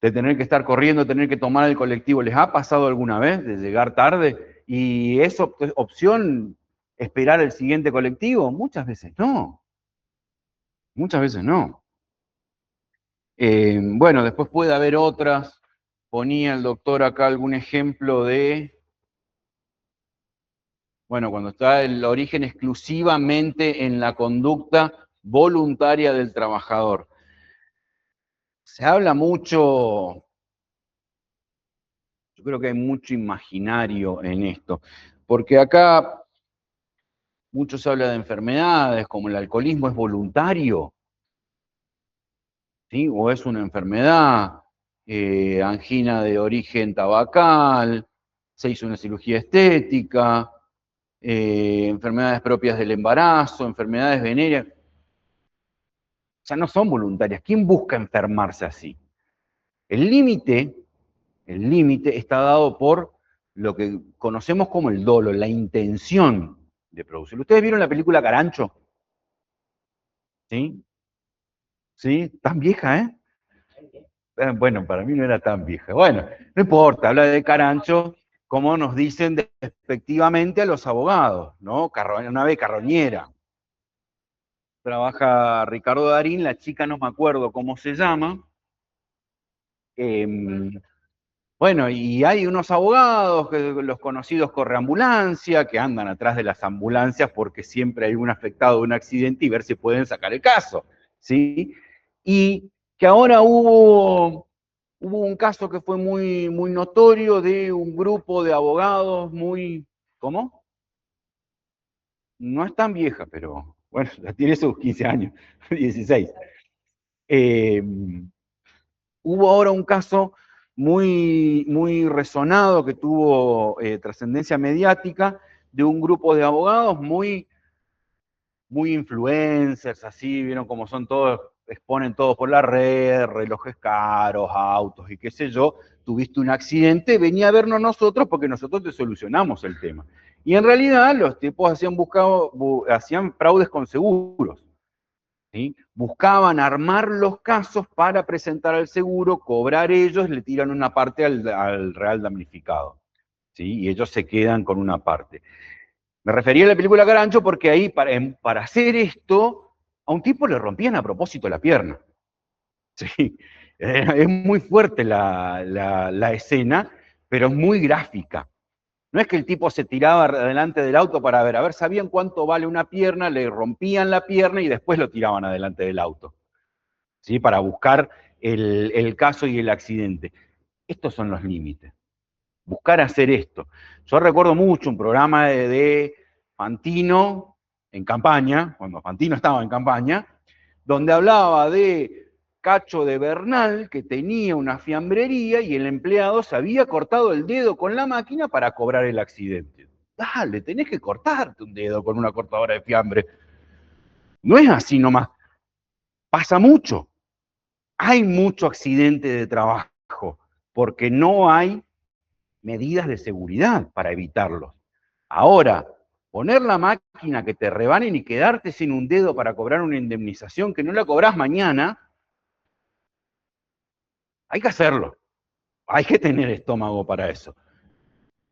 De tener que estar corriendo, tener que tomar el colectivo. ¿Les ha pasado alguna vez de llegar tarde? ¿Y es opción esperar el siguiente colectivo? Muchas veces no. Muchas veces no. Bueno, después puede haber otras. Ponía el doctor acá algún ejemplo de, bueno, cuando está el origen exclusivamente en la conducta voluntaria del trabajador. Se habla mucho, yo creo que hay mucho imaginario en esto, porque acá mucho se habla de enfermedades, como el alcoholismo es voluntario, ¿sí? O es una enfermedad, angina de origen tabacal, se hizo una cirugía estética, enfermedades propias del embarazo, enfermedades venéreas. O sea, no son voluntarias. ¿Quién busca enfermarse así? El límite está dado por lo que conocemos como el dolo, la intención de producirlo. ¿Ustedes vieron la película Carancho? ¿Sí? ¿Sí? Tan vieja, ¿eh? Bueno, para mí no era tan vieja. Bueno, no importa, habla de Carancho, como nos dicen despectivamente a los abogados, ¿no? Una ave carroñera. Trabaja Ricardo Darín, la chica no me acuerdo cómo se llama. Bueno, y hay unos abogados, los conocidos correambulancia, que andan atrás de las ambulancias porque siempre hay un afectado de un accidente y ver si pueden sacar el caso, ¿sí? Y que ahora hubo un caso que fue muy, muy notorio de un grupo de abogados muy... ¿Cómo? No es tan vieja, pero bueno, ya tiene sus 15 años, 16. Eh, Hubo ahora un caso muy, muy resonado que tuvo trascendencia mediática de un grupo de abogados muy, muy influencers, así, vieron cómo son todos, exponen todo por la red, relojes caros, autos y qué sé yo, tuviste un accidente, venía a vernos nosotros porque nosotros te solucionamos el tema. Y en realidad los tipos hacían fraudes con seguros. ¿Sí? Buscaban armar los casos para presentar al seguro, cobrar ellos, le tiran una parte al real damnificado, ¿sí? Y ellos se quedan con una parte. Me refería a la película Carancho porque ahí, para hacer esto, a un tipo le rompían a propósito la pierna. ¿Sí? Es muy fuerte la escena, pero es muy gráfica. No es que el tipo se tiraba delante del auto para ver, a ver, sabían cuánto vale una pierna, le rompían la pierna y después lo tiraban adelante del auto. ¿Sí? Para buscar el caso y el accidente. Estos son los límites. Buscar hacer esto. Yo recuerdo mucho un programa de Fantino en campaña, cuando Fantino estaba en campaña, donde hablaba de Cacho de Bernal, que tenía una fiambrería y el empleado se había cortado el dedo con la máquina para cobrar el accidente. Dale, tenés que cortarte un dedo con una cortadora de fiambre. No es así nomás. Pasa mucho. Hay mucho accidente de trabajo porque no hay medidas de seguridad para evitarlos. Ahora, poner la máquina que te rebanen y quedarte sin un dedo para cobrar una indemnización que no la cobrás mañana, hay que hacerlo. Hay que tener estómago para eso.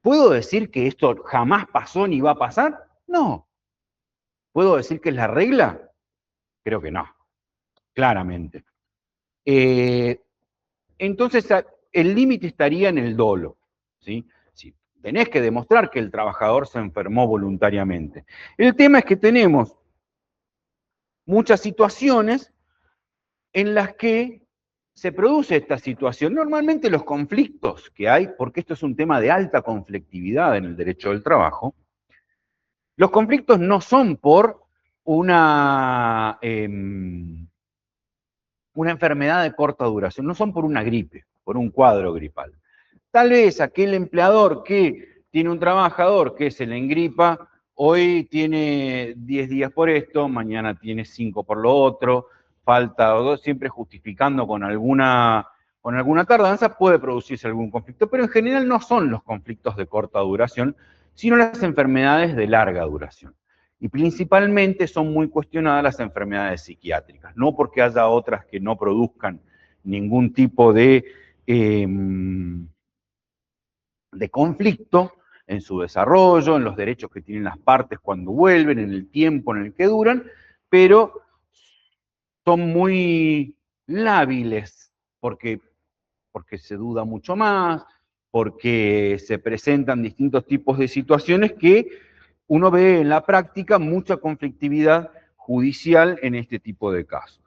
¿Puedo decir que esto jamás pasó ni va a pasar? No. ¿Puedo decir que es la regla? Creo que no, claramente. Entonces, el límite estaría en el dolo, ¿sí? Sí, tenés que demostrar que el trabajador se enfermó voluntariamente. El tema es que tenemos muchas situaciones en las que se produce esta situación. Normalmente los conflictos que hay, porque esto es un tema de alta conflictividad en el derecho del trabajo, los conflictos no son por una enfermedad de corta duración, no son por una gripe, por un cuadro gripal. Tal vez aquel empleador que tiene un trabajador que se le engripa, hoy tiene 10 días por esto, mañana tiene 5 por lo otro, falta dos, siempre justificando con alguna tardanza, puede producirse algún conflicto, pero en general no son los conflictos de corta duración, sino las enfermedades de larga duración. Y principalmente son muy cuestionadas las enfermedades psiquiátricas, no porque haya otras que no produzcan ningún tipo de conflicto en su desarrollo, en los derechos que tienen las partes cuando vuelven, en el tiempo en el que duran, pero son muy lábiles, porque se duda mucho más, porque se presentan distintos tipos de situaciones que uno ve en la práctica mucha conflictividad judicial en este tipo de casos.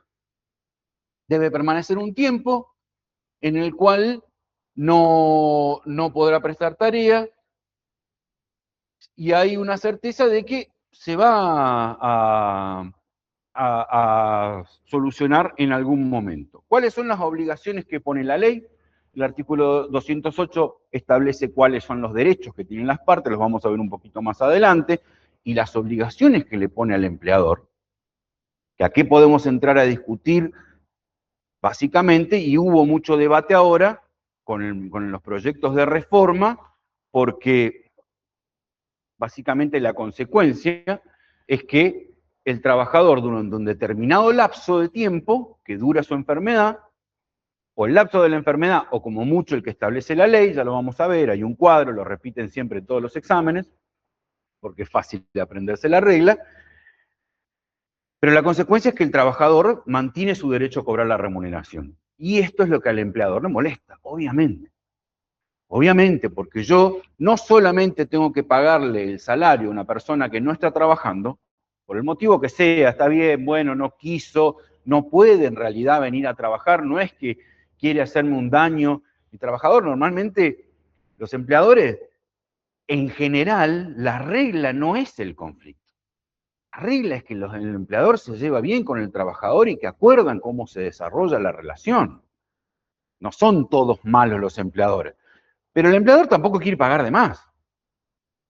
Debe permanecer un tiempo en el cual no podrá prestar tarea y hay una certeza de que se va a solucionar en algún momento. ¿Cuáles son las obligaciones que pone la ley? El artículo 208 establece cuáles son los derechos que tienen las partes, los vamos a ver un poquito más adelante, y las obligaciones que le pone al empleador, que aquí podemos entrar a discutir básicamente, y hubo mucho debate ahora con los proyectos de reforma, porque básicamente la consecuencia es que el trabajador durante un determinado lapso de tiempo que dura su enfermedad, o el lapso de la enfermedad, o como mucho el que establece la ley, ya lo vamos a ver, hay un cuadro, lo repiten siempre en todos los exámenes, porque es fácil de aprenderse la regla, pero la consecuencia es que el trabajador mantiene su derecho a cobrar la remuneración. Y esto es lo que al empleador le molesta, obviamente. Obviamente, porque yo no solamente tengo que pagarle el salario a una persona que no está trabajando, por el motivo que sea, está bien, bueno, no quiso, no puede en realidad venir a trabajar, no es que quiere hacerme un daño. El trabajador, normalmente, los empleadores, en general, la regla no es el conflicto. La regla es que el empleador se lleva bien con el trabajador y que acuerdan cómo se desarrolla la relación. No son todos malos los empleadores. Pero el empleador tampoco quiere pagar de más.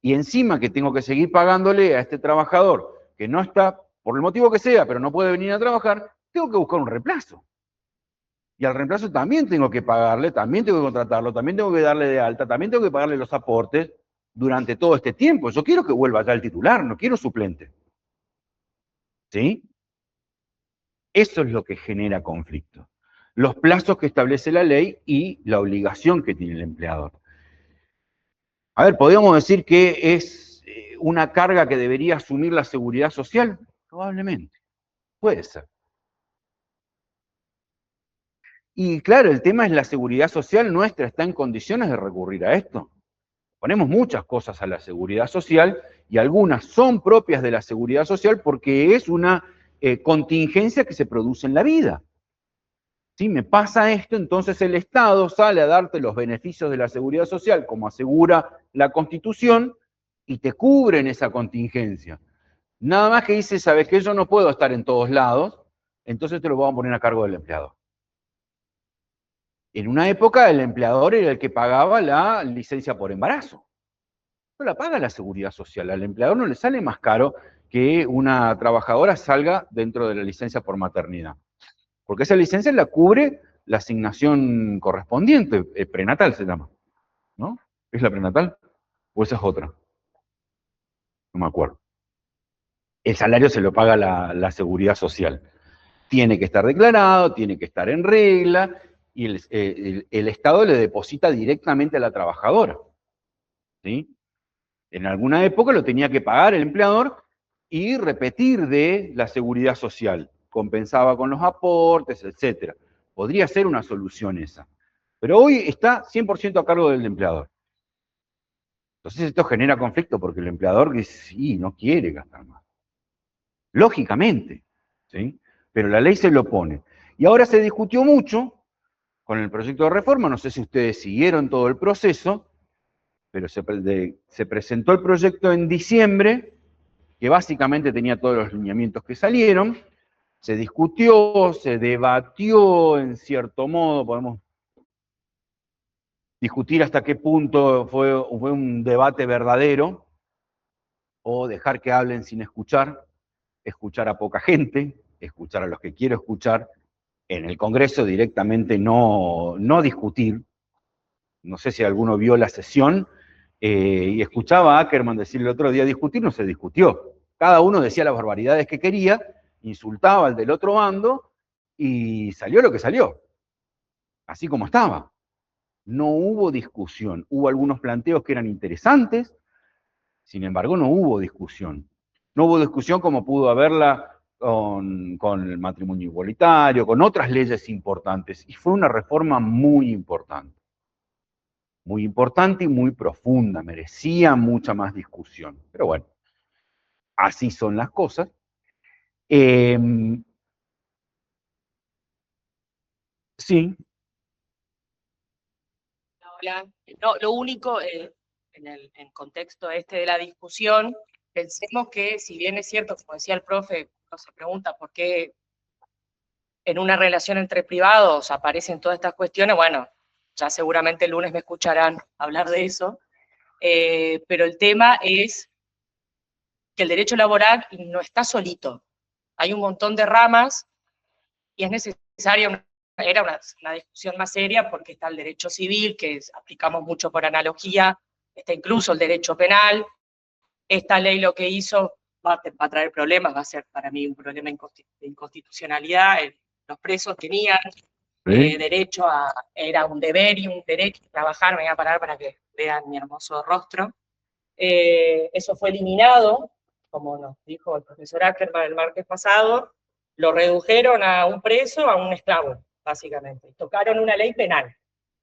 Y encima que tengo que seguir pagándole a este trabajador que no está, por el motivo que sea, pero no puede venir a trabajar, tengo que buscar un reemplazo. Y al reemplazo también tengo que pagarle, también tengo que contratarlo, también tengo que darle de alta, también tengo que pagarle los aportes durante todo este tiempo. Yo quiero que vuelva ya el titular, no quiero suplente. ¿Sí? Eso es lo que genera conflicto. Los plazos que establece la ley y la obligación que tiene el empleador. A ver, ¿podríamos decir que es una carga que debería asumir la seguridad social? Probablemente, puede ser. Y claro, el tema es la seguridad social nuestra, ¿está en condiciones de recurrir a esto? Ponemos muchas cosas a la seguridad social y algunas son propias de la seguridad social porque es una contingencia que se produce en la vida. Si me pasa esto, entonces el Estado sale a darte los beneficios de la seguridad social, como asegura la Constitución, y te cubre en esa contingencia. Nada más que dice, ¿sabes qué? Yo no puedo estar en todos lados, entonces te lo vamos a poner a cargo del empleador. En una época el empleador era el que pagaba la licencia por embarazo. No la paga la seguridad social. Al empleador no le sale más caro que una trabajadora salga dentro de la licencia por maternidad. Porque esa licencia la cubre la asignación correspondiente, prenatal se llama, ¿no? ¿Es la prenatal? ¿O esa es otra? No me acuerdo. El salario se lo paga la seguridad social. Tiene que estar declarado, tiene que estar en regla, y el Estado le deposita directamente a la trabajadora. ¿Sí? En alguna época lo tenía que pagar el empleador y repetir de la seguridad social. Compensaba con los aportes, etc. Podría ser una solución esa. Pero hoy está 100% a cargo del empleador. Entonces esto genera conflicto porque el empleador dice, sí, no quiere gastar más. Lógicamente, ¿sí? Pero la ley se lo pone. Y ahora se discutió mucho con el proyecto de reforma, no sé si ustedes siguieron todo el proceso, pero se presentó el proyecto en diciembre, que básicamente tenía todos los lineamientos que salieron, se discutió, se debatió en cierto modo, podemos discutir hasta qué punto fue un debate verdadero, o dejar que hablen sin escuchar a poca gente, escuchar a los que quiero escuchar, en el Congreso directamente no discutir. No sé si alguno vio la sesión y escuchaba a Ackerman decir el otro día, discutir no se discutió. Cada uno decía las barbaridades que quería, insultaba al del otro bando y salió lo que salió, así como estaba. No hubo discusión. Hubo algunos planteos que eran interesantes, sin embargo no hubo discusión. No hubo discusión como pudo haberla con el matrimonio igualitario, con otras leyes importantes, y fue una reforma muy importante y muy profunda, merecía mucha más discusión. Pero bueno, así son las cosas. Eh, sí. Hola. No, lo único, en contexto este de la discusión, pensemos que si bien es cierto, como decía el profe, no se pregunta por qué en una relación entre privados aparecen todas estas cuestiones, bueno, ya seguramente el lunes me escucharán hablar de eso, pero el tema es que el derecho laboral no está solito. Hay un montón de ramas y es necesaria era una discusión más seria porque está el derecho civil, que aplicamos mucho por analogía, está incluso el derecho penal. Esta ley lo que hizo va a traer problemas, va a ser para mí un problema de inconstitucionalidad. Los presos tenían derecho a, era un deber y un derecho a trabajar, me voy a parar para que vean mi hermoso rostro. Eso fue eliminado, como nos dijo el profesor Ackerman el martes pasado, lo redujeron a un preso, a un esclavo, básicamente. Tocaron una ley penal,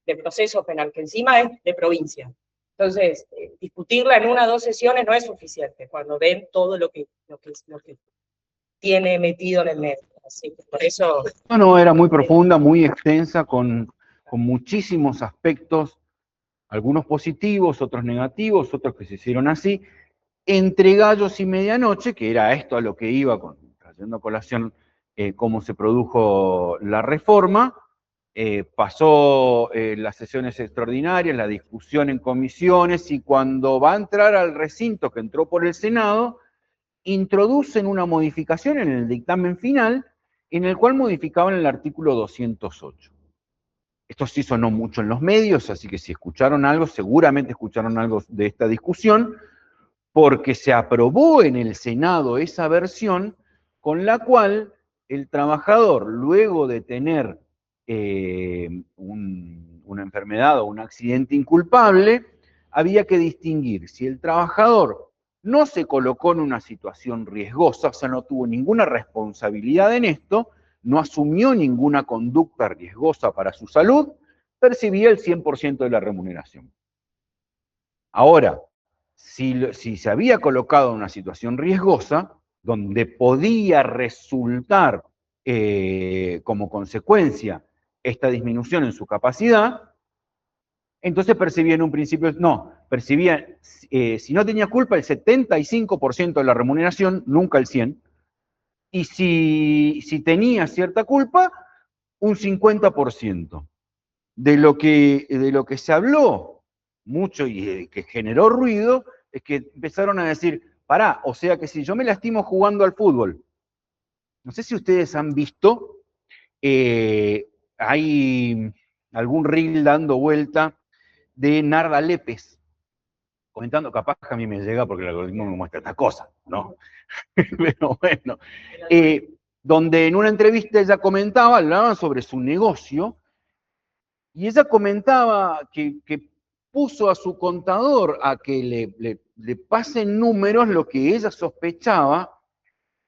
de proceso penal, que encima es de provincia. Entonces, discutirla en 1 o 2 sesiones no es suficiente, cuando ven todo lo que tiene metido en el medio. Así que por eso... No, era muy profunda, muy extensa, con muchísimos aspectos, algunos positivos, otros negativos, otros que se hicieron así, entre gallos y medianoche, que era esto a lo que iba, trayendo a colación cómo se produjo la reforma, pasó las sesiones extraordinarias, la discusión en comisiones, y cuando va a entrar al recinto que entró por el Senado, introducen una modificación en el dictamen final, en el cual modificaban el artículo 208. Esto sí sonó mucho en los medios, así que si escucharon algo, seguramente escucharon algo de esta discusión, porque se aprobó en el Senado esa versión con la cual el trabajador, luego de tener una enfermedad o un accidente inculpable, había que distinguir si el trabajador no se colocó en una situación riesgosa, o sea, no tuvo ninguna responsabilidad en esto, no asumió ninguna conducta riesgosa para su salud, percibía el 100% de la remuneración. Ahora, si se había colocado en una situación riesgosa, donde podía resultar como consecuencia esta disminución en su capacidad, entonces percibía en un principio, no, percibía, si no tenía culpa, el 75% de la remuneración, nunca el 100%, y si tenía cierta culpa, un 50%. De lo que se habló mucho y que generó ruido, es que empezaron a decir, pará, o sea que si yo me lastimo jugando al fútbol, no sé si ustedes han visto, hay algún reel dando vuelta de Narda Lépez, comentando, capaz que a mí me llega porque el algoritmo me muestra esta cosa, ¿no? Pero bueno, donde en una entrevista ella hablaba sobre su negocio, y ella comentaba que puso a su contador a que le pasen números lo que ella sospechaba,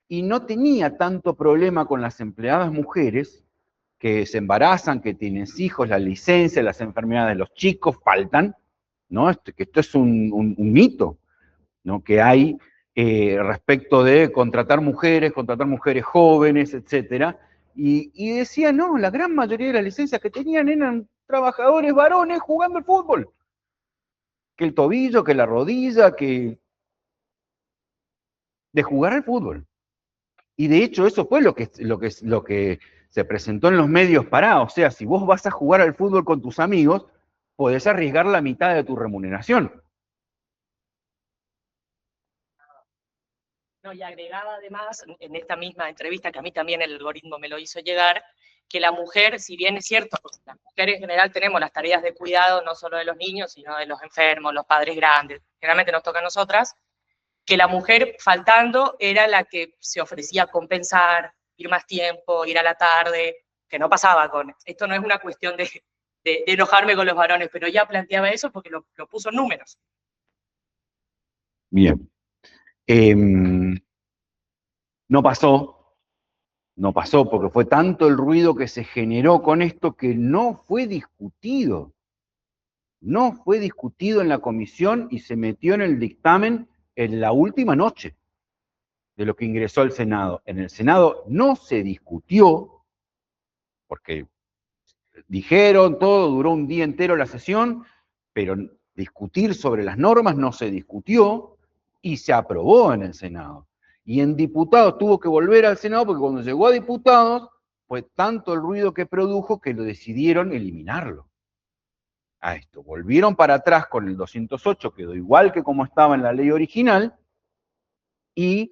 y no tenía tanto problema con las empleadas mujeres que se embarazan, que tienen hijos, la licencia, las enfermedades de los chicos faltan, ¿no? Que esto es un mito, ¿no? Que hay respecto de contratar mujeres jóvenes, etcétera. Y decía, no, la gran mayoría de las licencias que tenían eran trabajadores varones jugando al fútbol. Que el tobillo, que la rodilla, que de jugar al fútbol. Y de hecho eso fue lo que se presentó en los medios parados. O sea, si vos vas a jugar al fútbol con tus amigos, podés arriesgar la mitad de tu remuneración. No, y agregaba además, en esta misma entrevista, que a mí también el algoritmo me lo hizo llegar, que la mujer, si bien es cierto, las mujeres en general tenemos las tareas de cuidado no solo de los niños, sino de los enfermos, los padres grandes, generalmente nos toca a nosotras, que la mujer faltando era la que se ofrecía a compensar, ir más tiempo, ir a la tarde, que no pasaba con... Esto no es una cuestión de enojarme con los varones, pero ella planteaba eso porque lo puso en números. Bien. No pasó, No pasó porque fue tanto el ruido que se generó con esto que no fue discutido. No fue discutido en la comisión y se metió en el dictamen en la última noche de lo que ingresó al Senado. En el Senado no se discutió, porque dijeron todo, duró un día entero la sesión, pero discutir sobre las normas no se discutió y se aprobó en el Senado. Y en diputados tuvo que volver al Senado porque cuando llegó a diputados fue tanto el ruido que produjo que lo decidieron eliminarlo. A esto, volvieron para atrás con el 208, quedó igual que como estaba en la ley original, y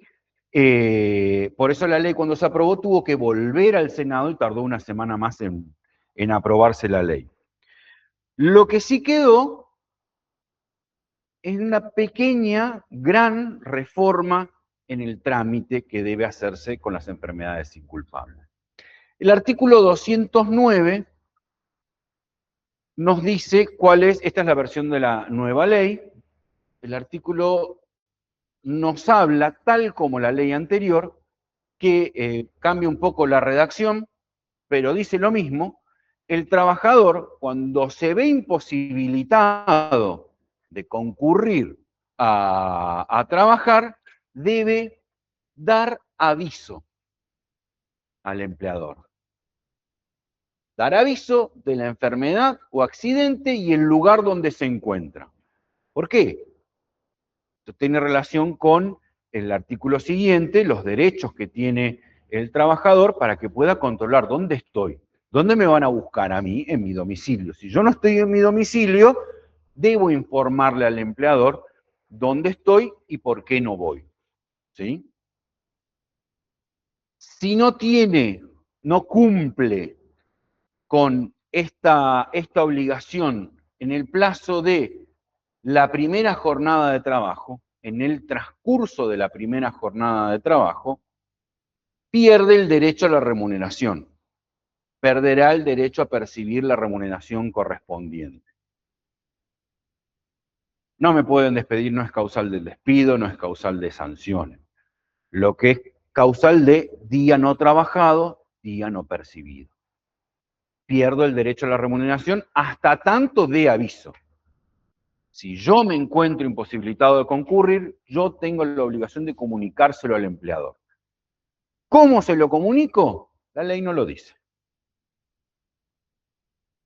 por eso la ley cuando se aprobó tuvo que volver al Senado y tardó una semana más en aprobarse la ley. Lo que sí quedó es una pequeña, gran reforma en el trámite que debe hacerse con las enfermedades inculpables. El artículo 209 nos dice cuál es, esta es la versión de la nueva ley, el artículo nos habla, tal como la ley anterior, que cambia un poco la redacción, pero dice lo mismo: el trabajador, cuando se ve imposibilitado de concurrir a trabajar, debe dar aviso al empleador. Dar aviso de la enfermedad o accidente y el lugar donde se encuentra. ¿Por qué? Esto tiene relación con el artículo siguiente, los derechos que tiene el trabajador para que pueda controlar dónde estoy. ¿Dónde me van a buscar a mí? En mi domicilio. Si yo no estoy en mi domicilio, debo informarle al empleador dónde estoy y por qué no voy. ¿Sí? Si no cumple con esta obligación en el plazo de la primera jornada de trabajo, en el transcurso de la primera jornada de trabajo, pierde el derecho a la remuneración. Perderá el derecho a percibir la remuneración correspondiente. No me pueden despedir, no es causal del despido, no es causal de sanciones. Lo que es causal de día no trabajado, día no percibido. Pierdo el derecho a la remuneración hasta tanto de aviso. Si yo me encuentro imposibilitado de concurrir, yo tengo la obligación de comunicárselo al empleador. ¿Cómo se lo comunico? La ley no lo dice.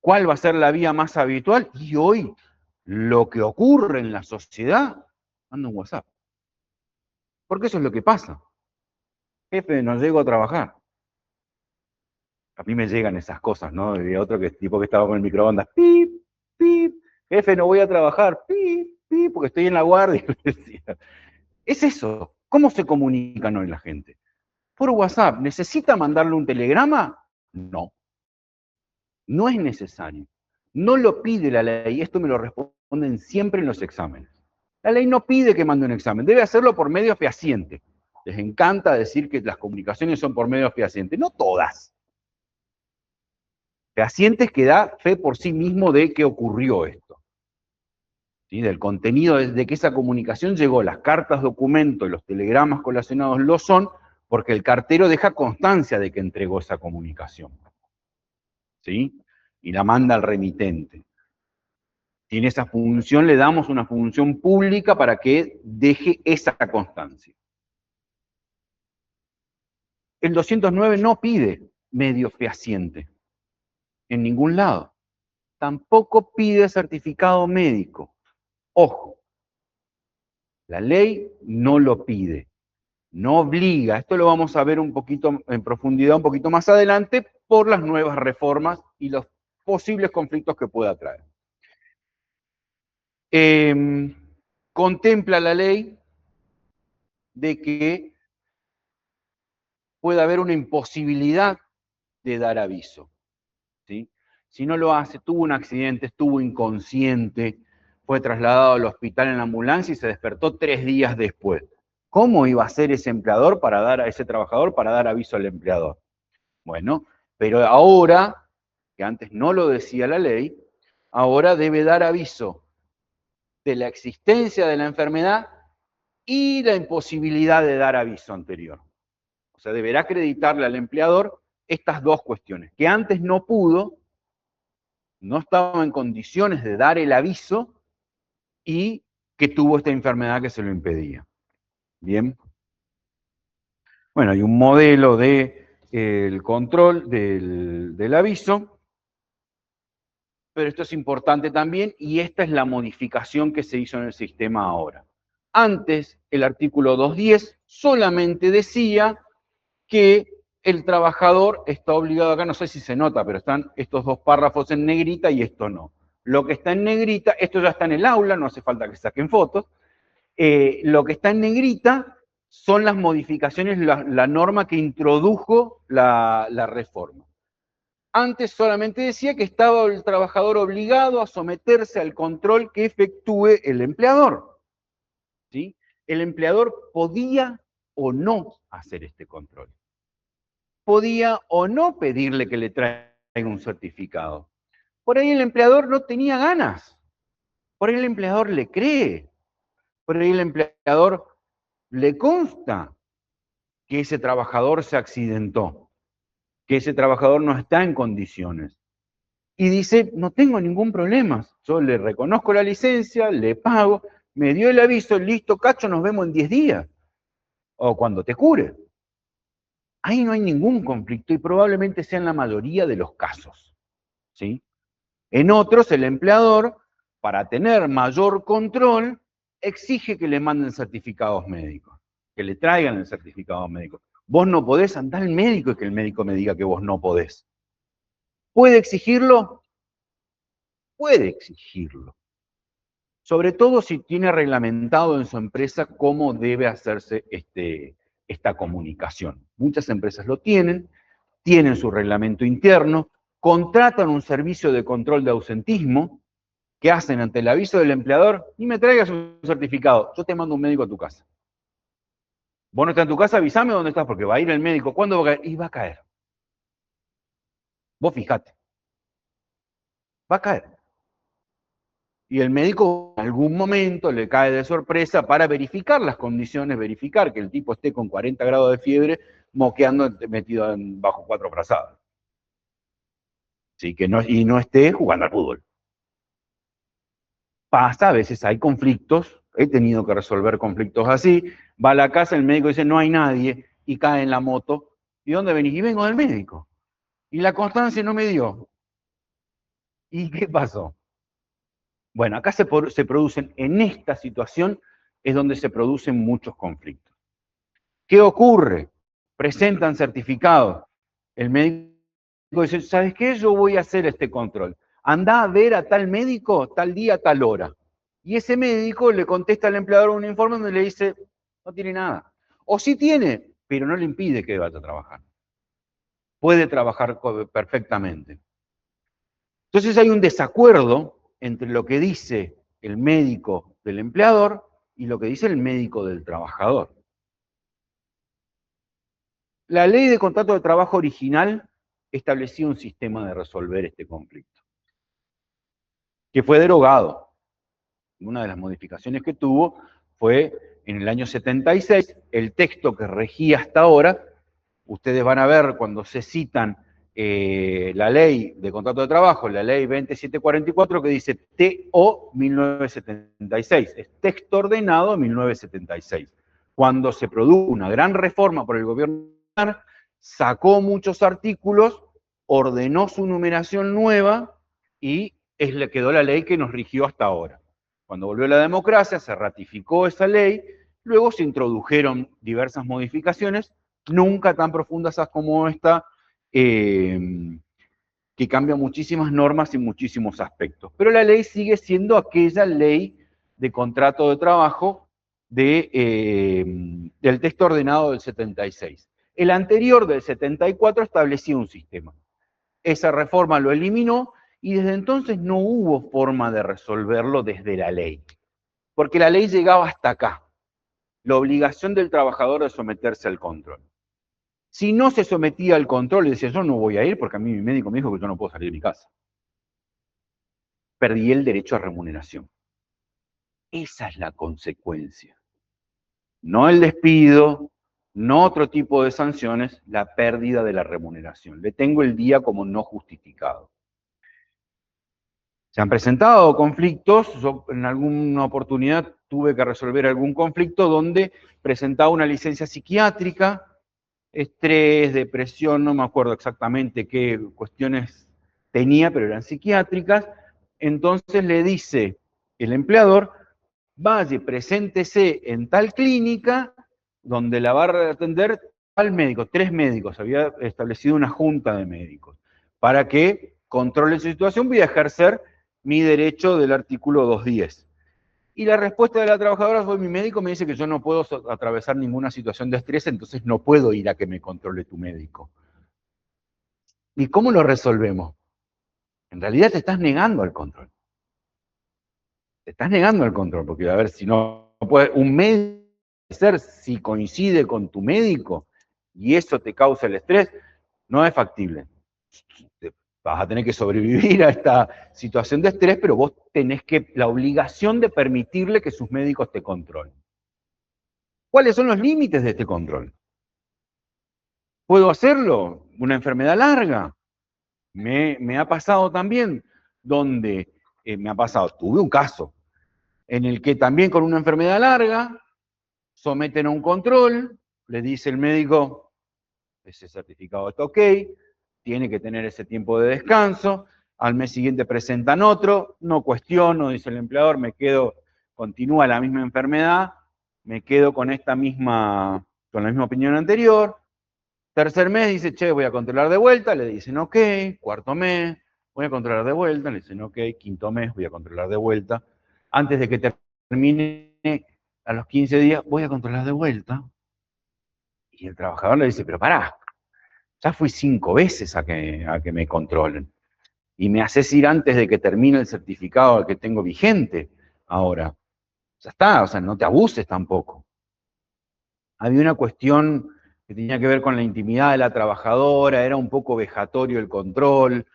¿Cuál va a ser la vía más habitual? Y hoy, lo que ocurre en la sociedad, manda un WhatsApp. Porque eso es lo que pasa. Jefe, no llego a trabajar. A mí me llegan esas cosas, ¿no? Y otro tipo que estaba con el microondas, pip, pip, jefe, no voy a trabajar, pip, pip, porque estoy en la guardia. Es eso. ¿Cómo se comunican hoy la gente? Por WhatsApp. ¿Necesita mandarle un telegrama? No. No es necesario. No lo pide la ley. Esto me lo responden siempre en los exámenes. La ley no pide que mande un examen. Debe hacerlo por medio fehaciente. Les encanta decir que las comunicaciones son por medio fehaciente. No todas. Fehacientes que da fe por sí mismo de que ocurrió esto. ¿Sí? Del contenido de que esa comunicación llegó. Las cartas, documentos, los telegramas colacionados lo son porque el cartero deja constancia de que entregó esa comunicación. ¿Sí? Y la manda al remitente. Y en esa función le damos una función pública para que deje esa constancia. El 209 no pide medio fehaciente en ningún lado. Tampoco pide certificado médico. Ojo, la ley no lo pide, no obliga. Esto lo vamos a ver un poquito en profundidad, un poquito más adelante, por las nuevas reformas y los posibles conflictos que pueda traer. Contempla la ley de que puede haber una imposibilidad de dar aviso. ¿Sí? Si no lo hace, tuvo un accidente, estuvo inconsciente, fue trasladado al hospital en la ambulancia y se despertó 3 días después. ¿Cómo iba a ser ese empleador para dar a ese trabajador para dar aviso al empleador? Bueno, pero ahora, que antes no lo decía la ley, ahora debe dar aviso de la existencia de la enfermedad y la imposibilidad de dar aviso anterior. O sea, deberá acreditarle al empleador estas dos cuestiones, que antes no pudo, no estaba en condiciones de dar el aviso y que tuvo esta enfermedad que se lo impedía. Bien. Bueno, hay un modelo de el control del aviso, pero esto es importante también y esta es la modificación que se hizo en el sistema ahora. Antes, el artículo 210 solamente decía que el trabajador está obligado, acá no sé si se nota, pero están estos dos párrafos en negrita y esto no. Lo que está en negrita, esto ya está en el aula, no hace falta que saquen fotos. Lo que está en negrita son las modificaciones, la norma que introdujo la reforma. Antes solamente decía que estaba el trabajador obligado a someterse al control que efectúe el empleador. ¿Sí? El empleador podía o no hacer este control. Podía o no pedirle que le traiga un certificado. Por ahí el empleador no tenía ganas. Por ahí el empleador le cree. Por ahí el empleador le consta que ese trabajador se accidentó, que ese trabajador no está en condiciones. Y dice, no tengo ningún problema, yo le reconozco la licencia, le pago, me dio el aviso, listo, cacho, nos vemos en 10 días, o cuando te cure. Ahí no hay ningún conflicto y probablemente sea en la mayoría de los casos. ¿Sí? En otros, el empleador, para tener mayor control, exige que le manden certificados médicos, que le traigan el certificado médico. Vos no podés andar al médico y que el médico me diga que vos no podés. ¿Puede exigirlo? Puede exigirlo. Sobre todo si tiene reglamentado en su empresa cómo debe hacerse esta comunicación. Muchas empresas lo tienen su reglamento interno, contratan un servicio de control de ausentismo, que hacen ante el aviso del empleador, y me traigas un certificado, yo te mando un médico a tu casa. Vos no estás en tu casa, avísame dónde estás, porque va a ir el médico. ¿Cuándo va a caer? Y va a caer. Vos fijate. Va a caer. Y el médico en algún momento le cae de sorpresa para verificar las condiciones, verificar que el tipo esté con 40 grados de fiebre, moqueando metido bajo 4 brazadas. ¿Sí? Y no esté jugando al fútbol. Pasa, a veces hay conflictos, he tenido que resolver conflictos así, va a la casa, el médico dice no hay nadie, y cae en la moto, ¿y dónde venís? Y vengo del médico. Y la constancia no me dio. ¿Y qué pasó? Bueno, acá se producen, en esta situación es donde se producen muchos conflictos. ¿Qué ocurre? Presentan certificados. El médico dice, ¿sabes qué? Yo voy a hacer este control. Andá a ver a tal médico, tal día, tal hora. Y ese médico le contesta al empleador un informe donde le dice, no tiene nada. O sí tiene, pero no le impide que vaya a trabajar. Puede trabajar perfectamente. Entonces hay un desacuerdo entre lo que dice el médico del empleador y lo que dice el médico del trabajador. La ley de contrato de trabajo original establecía un sistema de resolver este conflicto, que fue derogado. Una de las modificaciones que tuvo fue en el año 76, el texto que regía hasta ahora, ustedes van a ver cuando se citan la ley de contrato de trabajo, la ley 2744, que dice TO 1976, es texto ordenado 1976. Cuando se produjo una gran reforma por el gobierno, sacó muchos artículos, ordenó su numeración nueva y le quedó la ley que nos rigió hasta ahora. Cuando volvió la democracia, se ratificó esa ley, luego se introdujeron diversas modificaciones, nunca tan profundas como esta, que cambia muchísimas normas y muchísimos aspectos. Pero la ley sigue siendo aquella ley de contrato de trabajo del texto ordenado del 76. El anterior del 74 establecía un sistema. Esa reforma lo eliminó y desde entonces no hubo forma de resolverlo desde la ley. Porque la ley llegaba hasta acá. La obligación del trabajador de someterse al control. Si no se sometía al control y decía, yo no voy a ir porque a mí mi médico me dijo que yo no puedo salir de mi casa. Perdí el derecho a remuneración. Esa es la consecuencia. No el despido, no otro tipo de sanciones, la pérdida de la remuneración. Le tengo el día como no justificado. Se han presentado conflictos, yo en alguna oportunidad tuve que resolver algún conflicto donde presentaba una licencia psiquiátrica, estrés, depresión, no me acuerdo exactamente qué cuestiones tenía, pero eran psiquiátricas. Entonces le dice el empleador, vaya, preséntese en tal clínica donde la va a atender tal médico, 3 médicos, había establecido una junta de médicos, para que controle su situación, voy a ejercer mi derecho del artículo 210. Y la respuesta de la trabajadora fue, mi médico me dice que yo no puedo atravesar ninguna situación de estrés, entonces no puedo ir a que me controle tu médico. ¿Y cómo lo resolvemos? En realidad te estás negando al control. Te estás negando al control, porque a ver, si no puede, un médico ser si coincide con tu médico y eso te causa el estrés, no es factible. Vas a tener que sobrevivir a esta situación de estrés, pero vos tenés la obligación de permitirle que sus médicos te controlen. ¿Cuáles son los límites de este control? ¿Puedo hacerlo? ¿Una enfermedad larga? Me ha pasado también, donde tuve un caso en el que también con una enfermedad larga someten a un control, le dice el médico, ese certificado está ok, tiene que tener ese tiempo de descanso, al mes siguiente presentan otro, no cuestiono, dice el empleador, continúa la misma enfermedad, me quedo con la misma opinión anterior. Tercer mes dice, che, voy a controlar de vuelta, le dicen ok, cuarto mes, voy a controlar de vuelta, le dicen ok, quinto mes, voy a controlar de vuelta. Antes de que termine, a los 15 días, voy a controlar de vuelta. Y el trabajador le dice, pero pará, ya fui 5 veces a que me controlen. Y me haces ir antes de que termine el certificado que tengo vigente. Ahora, ya está, o sea, no te abuses tampoco. Había una cuestión que tenía que ver con la intimidad de la trabajadora, era un poco vejatorio el control,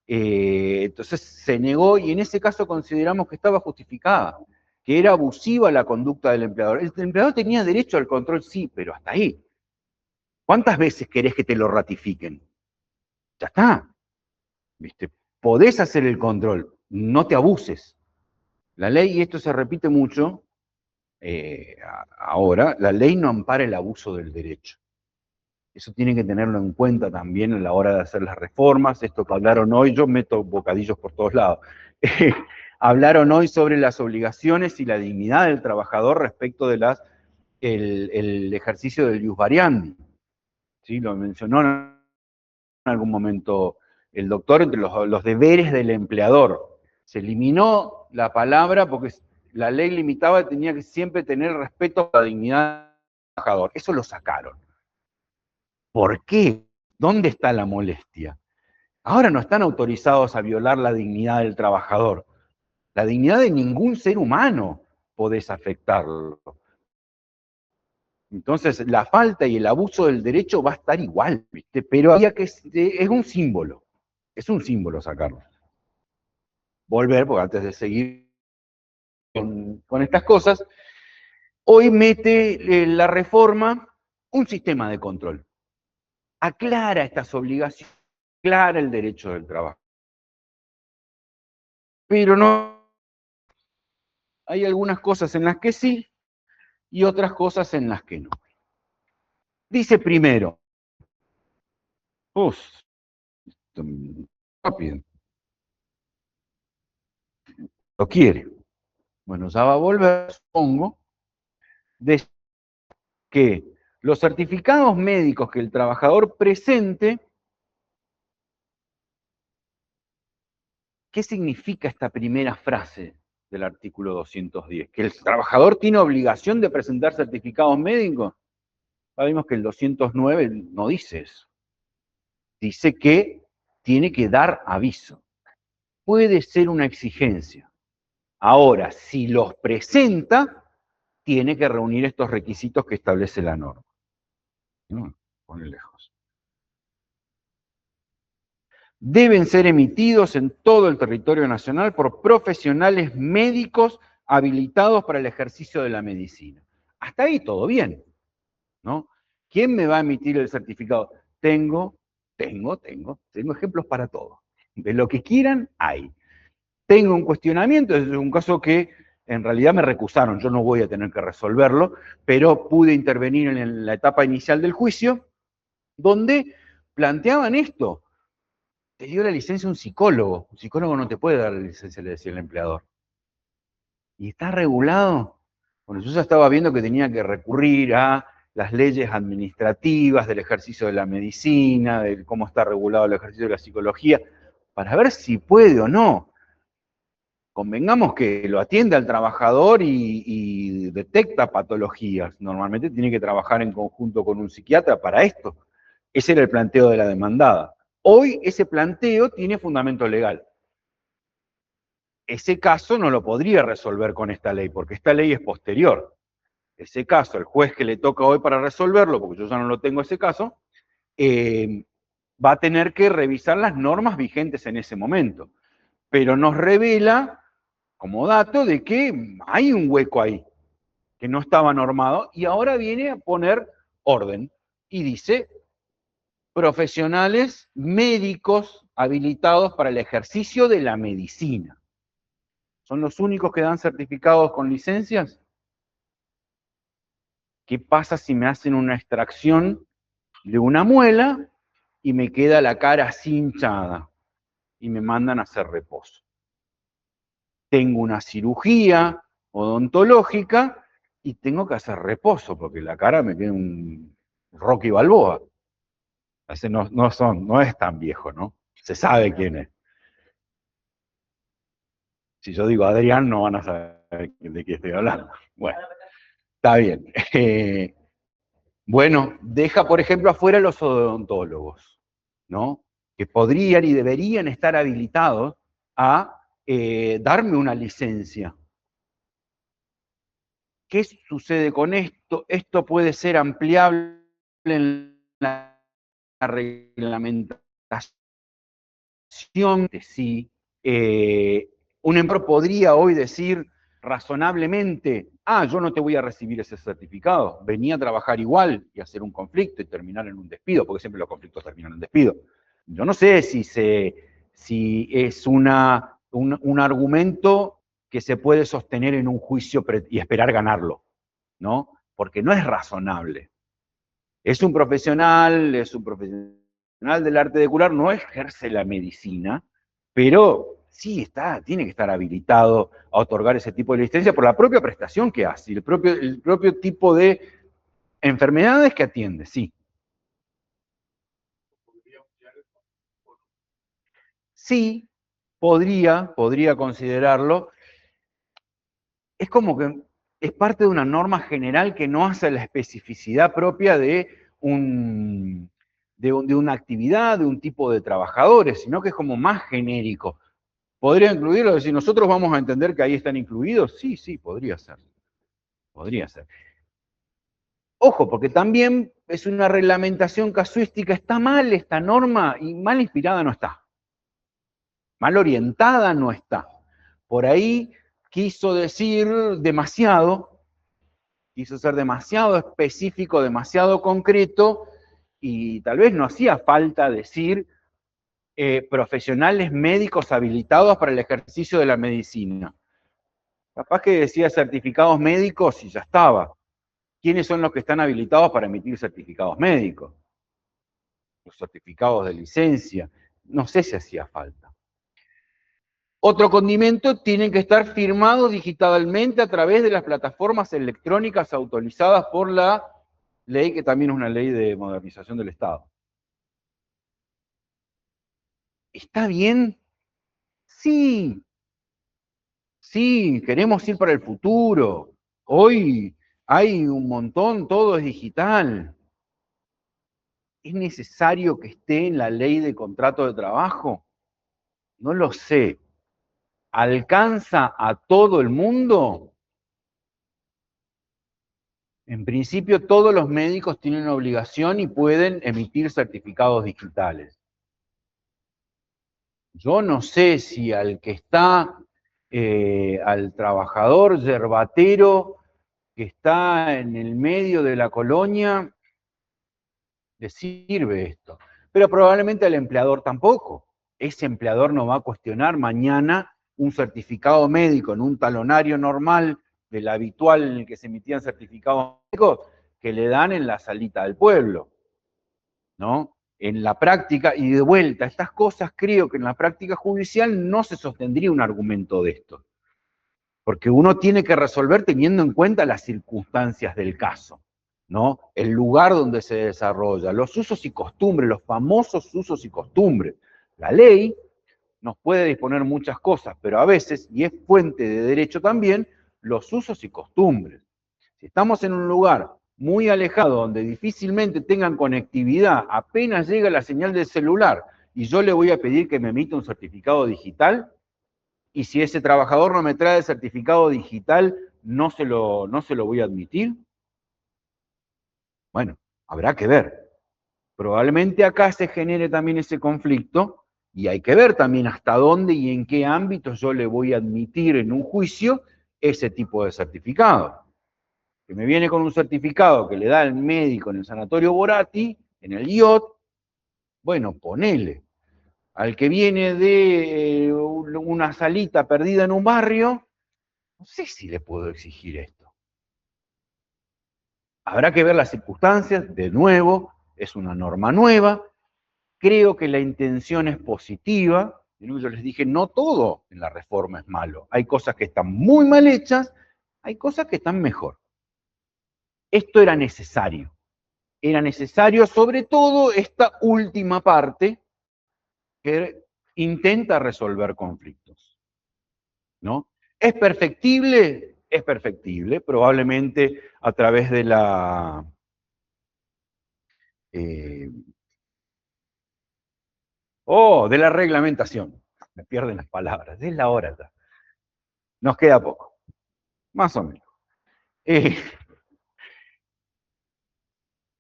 entonces se negó y en ese caso consideramos que estaba justificada, que era abusiva la conducta del empleador. El empleador tenía derecho al control, sí, pero hasta ahí. ¿Cuántas veces querés que te lo ratifiquen? Ya está. ¿Viste? Podés hacer el control, no te abuses. La ley, y esto se repite mucho ahora, la ley no ampara el abuso del derecho. Eso tienen que tenerlo en cuenta también a la hora de hacer las reformas. Esto que hablaron hoy, yo meto bocadillos por todos lados. Hablaron hoy sobre las obligaciones y la dignidad del trabajador respecto de el ejercicio del ius variandi. ¿Sí? Lo mencionó en algún momento el doctor entre los deberes del empleador. Se eliminó la palabra porque la ley limitaba, tenía que siempre tener respeto a la dignidad del trabajador. Eso lo sacaron. ¿Por qué? ¿Dónde está la molestia? Ahora no están autorizados a violar la dignidad del trabajador. La dignidad de ningún ser humano podés afectarlo. Entonces, la falta y el abuso del derecho va a estar igual, ¿viste? Pero es un símbolo sacarlo. Volver, porque antes de seguir con estas cosas, hoy mete la reforma un sistema de control. Aclara estas obligaciones, aclara el derecho del trabajo. Pero no, hay algunas cosas en las que sí y otras cosas en las que no. Dice primero, rápido, lo quiere. Bueno, ya va a volver, supongo, de que los certificados médicos que el trabajador presente, ¿qué significa esta primera frase del artículo 210? ¿Que el trabajador tiene obligación de presentar certificados médicos? Sabemos que el 209 no dice eso. Dice que tiene que dar aviso. Puede ser una exigencia. Ahora, si los presenta, tiene que reunir estos requisitos que establece la norma. No, pone lejos. Deben ser emitidos en todo el territorio nacional por profesionales médicos habilitados para el ejercicio de la medicina. Hasta ahí todo bien, ¿no? ¿Quién me va a emitir el certificado? Tengo ejemplos para todo. De lo que quieran, hay. Tengo un cuestionamiento, es un caso que en realidad me recusaron, yo no voy a tener que resolverlo, pero pude intervenir en la etapa inicial del juicio, donde planteaban esto. Te dio la licencia un psicólogo no te puede dar la licencia, le decía el empleador. ¿Y está regulado? Bueno, yo ya estaba viendo que tenía que recurrir a las leyes administrativas del ejercicio de la medicina, de cómo está regulado el ejercicio de la psicología, para ver si puede o no. Convengamos que lo atiende al trabajador y detecta patologías. Normalmente tiene que trabajar en conjunto con un psiquiatra para esto. Ese era el planteo de la demandada. Hoy ese planteo tiene fundamento legal. Ese caso no lo podría resolver con esta ley, porque esta ley es posterior. Ese caso, el juez que le toca hoy para resolverlo, porque yo ya no lo tengo ese caso, va a tener que revisar las normas vigentes en ese momento. Pero nos revela, como dato, de que hay un hueco ahí, que no estaba normado, y ahora viene a poner orden. Y dice, profesionales médicos habilitados para el ejercicio de la medicina. ¿Son los únicos que dan certificados con licencias? ¿Qué pasa si me hacen una extracción de una muela y me queda la cara así hinchada y me mandan a hacer reposo? Tengo una cirugía odontológica y tengo que hacer reposo porque la cara me queda un Rocky Balboa. Ese no es tan viejo, ¿no? Se sabe quién es. Si yo digo Adrián, no van a saber de qué estoy hablando. Bueno, está bien. Bueno, deja, por ejemplo, afuera los odontólogos, ¿no? Que podrían y deberían estar habilitados a darme una licencia. ¿Qué sucede con esto? Esto puede ser ampliable en la reglamentación. Sí. Un empleador podría hoy decir razonablemente, yo no te voy a recibir ese certificado, venía a trabajar igual y hacer un conflicto y terminar en un despido, porque siempre los conflictos terminan en despido. Yo no sé si es un argumento que se puede sostener en un juicio y esperar ganarlo, ¿no? Porque no es razonable. Es un profesional del arte de curar, no ejerce la medicina, pero sí tiene que estar habilitado a otorgar ese tipo de licencia por la propia prestación que hace, el propio tipo de enfermedades que atiende, sí. Sí, podría considerarlo. Es como que es parte de una norma general que no hace la especificidad propia de una actividad, de un tipo de trabajadores, sino que es como más genérico. ¿Podría incluirlo? Es decir, ¿nosotros vamos a entender que ahí están incluidos? Sí, podría ser. Podría ser. Ojo, porque también es una reglamentación casuística. Está mal esta norma y mal inspirada no está. Mal orientada no está. Por ahí quiso decir demasiado, quiso ser demasiado específico, demasiado concreto, y tal vez no hacía falta decir profesionales médicos habilitados para el ejercicio de la medicina. Capaz que decía certificados médicos y ya estaba. ¿Quiénes son los que están habilitados para emitir certificados médicos? Los certificados de licencia. No sé si hacía falta. Otro condimento, tienen que estar firmados digitalmente a través de las plataformas electrónicas autorizadas por la ley, que también es una ley de modernización del Estado. ¿Está bien? Sí. Sí, queremos ir para el futuro. Hoy hay un montón, todo es digital. ¿Es necesario que esté en la ley de contrato de trabajo? No lo sé. ¿Alcanza a todo el mundo? En principio, todos los médicos tienen obligación y pueden emitir certificados digitales. Yo no sé si al que está, al trabajador yerbatero que está en el medio de la colonia, le sirve esto. Pero probablemente al empleador tampoco. Ese empleador no va a cuestionar mañana un certificado médico en un talonario normal del habitual en el que se emitían certificados médicos que le dan en la salita del pueblo, ¿no? En la práctica, y de vuelta, estas cosas creo que en la práctica judicial no se sostendría un argumento de esto. Porque uno tiene que resolver teniendo en cuenta las circunstancias del caso, ¿no? El lugar donde se desarrolla, los usos y costumbres, los famosos usos y costumbres. La ley nos puede disponer muchas cosas, pero a veces, y es fuente de derecho también, los usos y costumbres. Si estamos en un lugar muy alejado, donde difícilmente tengan conectividad, apenas llega la señal del celular, y yo le voy a pedir que me emita un certificado digital, y si ese trabajador no me trae el certificado digital, no se lo voy a admitir. Bueno, habrá que ver. Probablemente acá se genere también ese conflicto, y hay que ver también hasta dónde y en qué ámbito yo le voy a admitir en un juicio ese tipo de certificado. Que me viene con un certificado que le da el médico en el sanatorio Borati, en el IOT, bueno, ponele. Al que viene de una salita perdida en un barrio, no sé si le puedo exigir esto. Habrá que ver las circunstancias, de nuevo, es una norma nueva, creo que la intención es positiva, yo les dije, no todo en la reforma es malo, hay cosas que están muy mal hechas, hay cosas que están mejor. Esto era necesario sobre todo esta última parte que intenta resolver conflictos, ¿no? ¿Es perfectible? Es perfectible, probablemente a través de la de la reglamentación. Me pierden las palabras, es la hora ya. Nos queda poco, más o menos.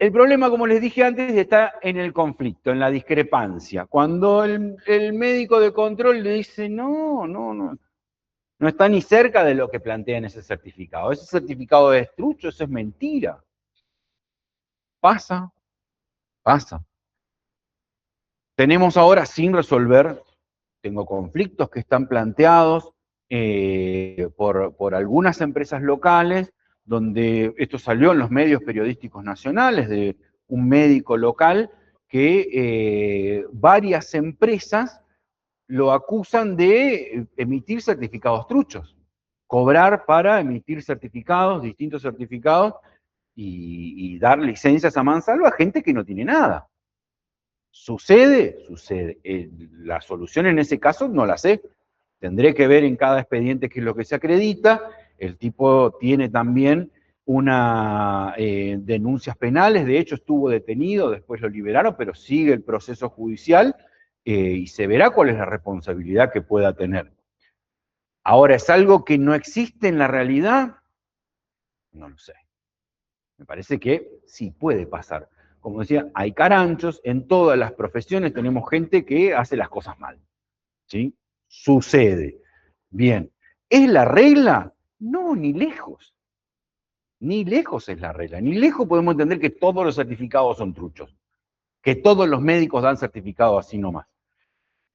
El problema, como les dije antes, está en el conflicto, en la discrepancia. Cuando el médico de control le dice, no está ni cerca de lo que plantea en ese certificado. Ese certificado es trucho, eso es mentira. Pasa. Tenemos ahora sin resolver, tengo conflictos que están planteados por algunas empresas locales, donde esto salió en los medios periodísticos nacionales, de un médico local que varias empresas lo acusan de emitir certificados truchos, cobrar para emitir certificados, distintos certificados, y dar licencias a mansalva a gente que no tiene nada. ¿Sucede? Sucede. La solución en ese caso no la sé. Tendré que ver en cada expediente qué es lo que se acredita. El tipo tiene también denuncias penales, de hecho estuvo detenido, después lo liberaron, pero sigue el proceso judicial y se verá cuál es la responsabilidad que pueda tener. Ahora, ¿es algo que no existe en la realidad? No lo sé. Me parece que sí puede pasar. Como decía, hay caranchos, en todas las profesiones tenemos gente que hace las cosas mal. ¿Sí? Sucede. Bien. ¿Es la regla? No, ni lejos. Ni lejos es la regla. Ni lejos podemos entender que todos los certificados son truchos. Que todos los médicos dan certificados así nomás.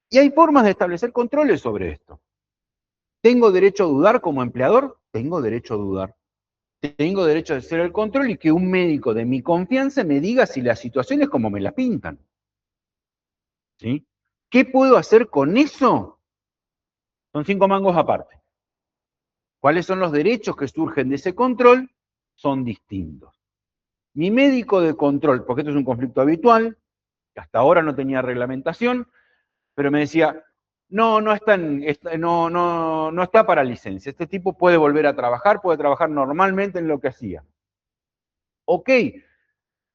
Y hay formas de establecer controles sobre esto. ¿Tengo derecho a dudar como empleador? Tengo derecho a dudar. Tengo derecho a hacer el control y que un médico de mi confianza me diga si la situación es como me la pintan. ¿Sí? ¿Qué puedo hacer con eso? Son 5 mangos aparte. ¿Cuáles son los derechos que surgen de ese control? Son distintos. Mi médico de control, porque esto es un conflicto habitual, que hasta ahora no tenía reglamentación, pero me decía, no está para licencia. Este tipo puede volver a trabajar, puede trabajar normalmente en lo que hacía. Ok.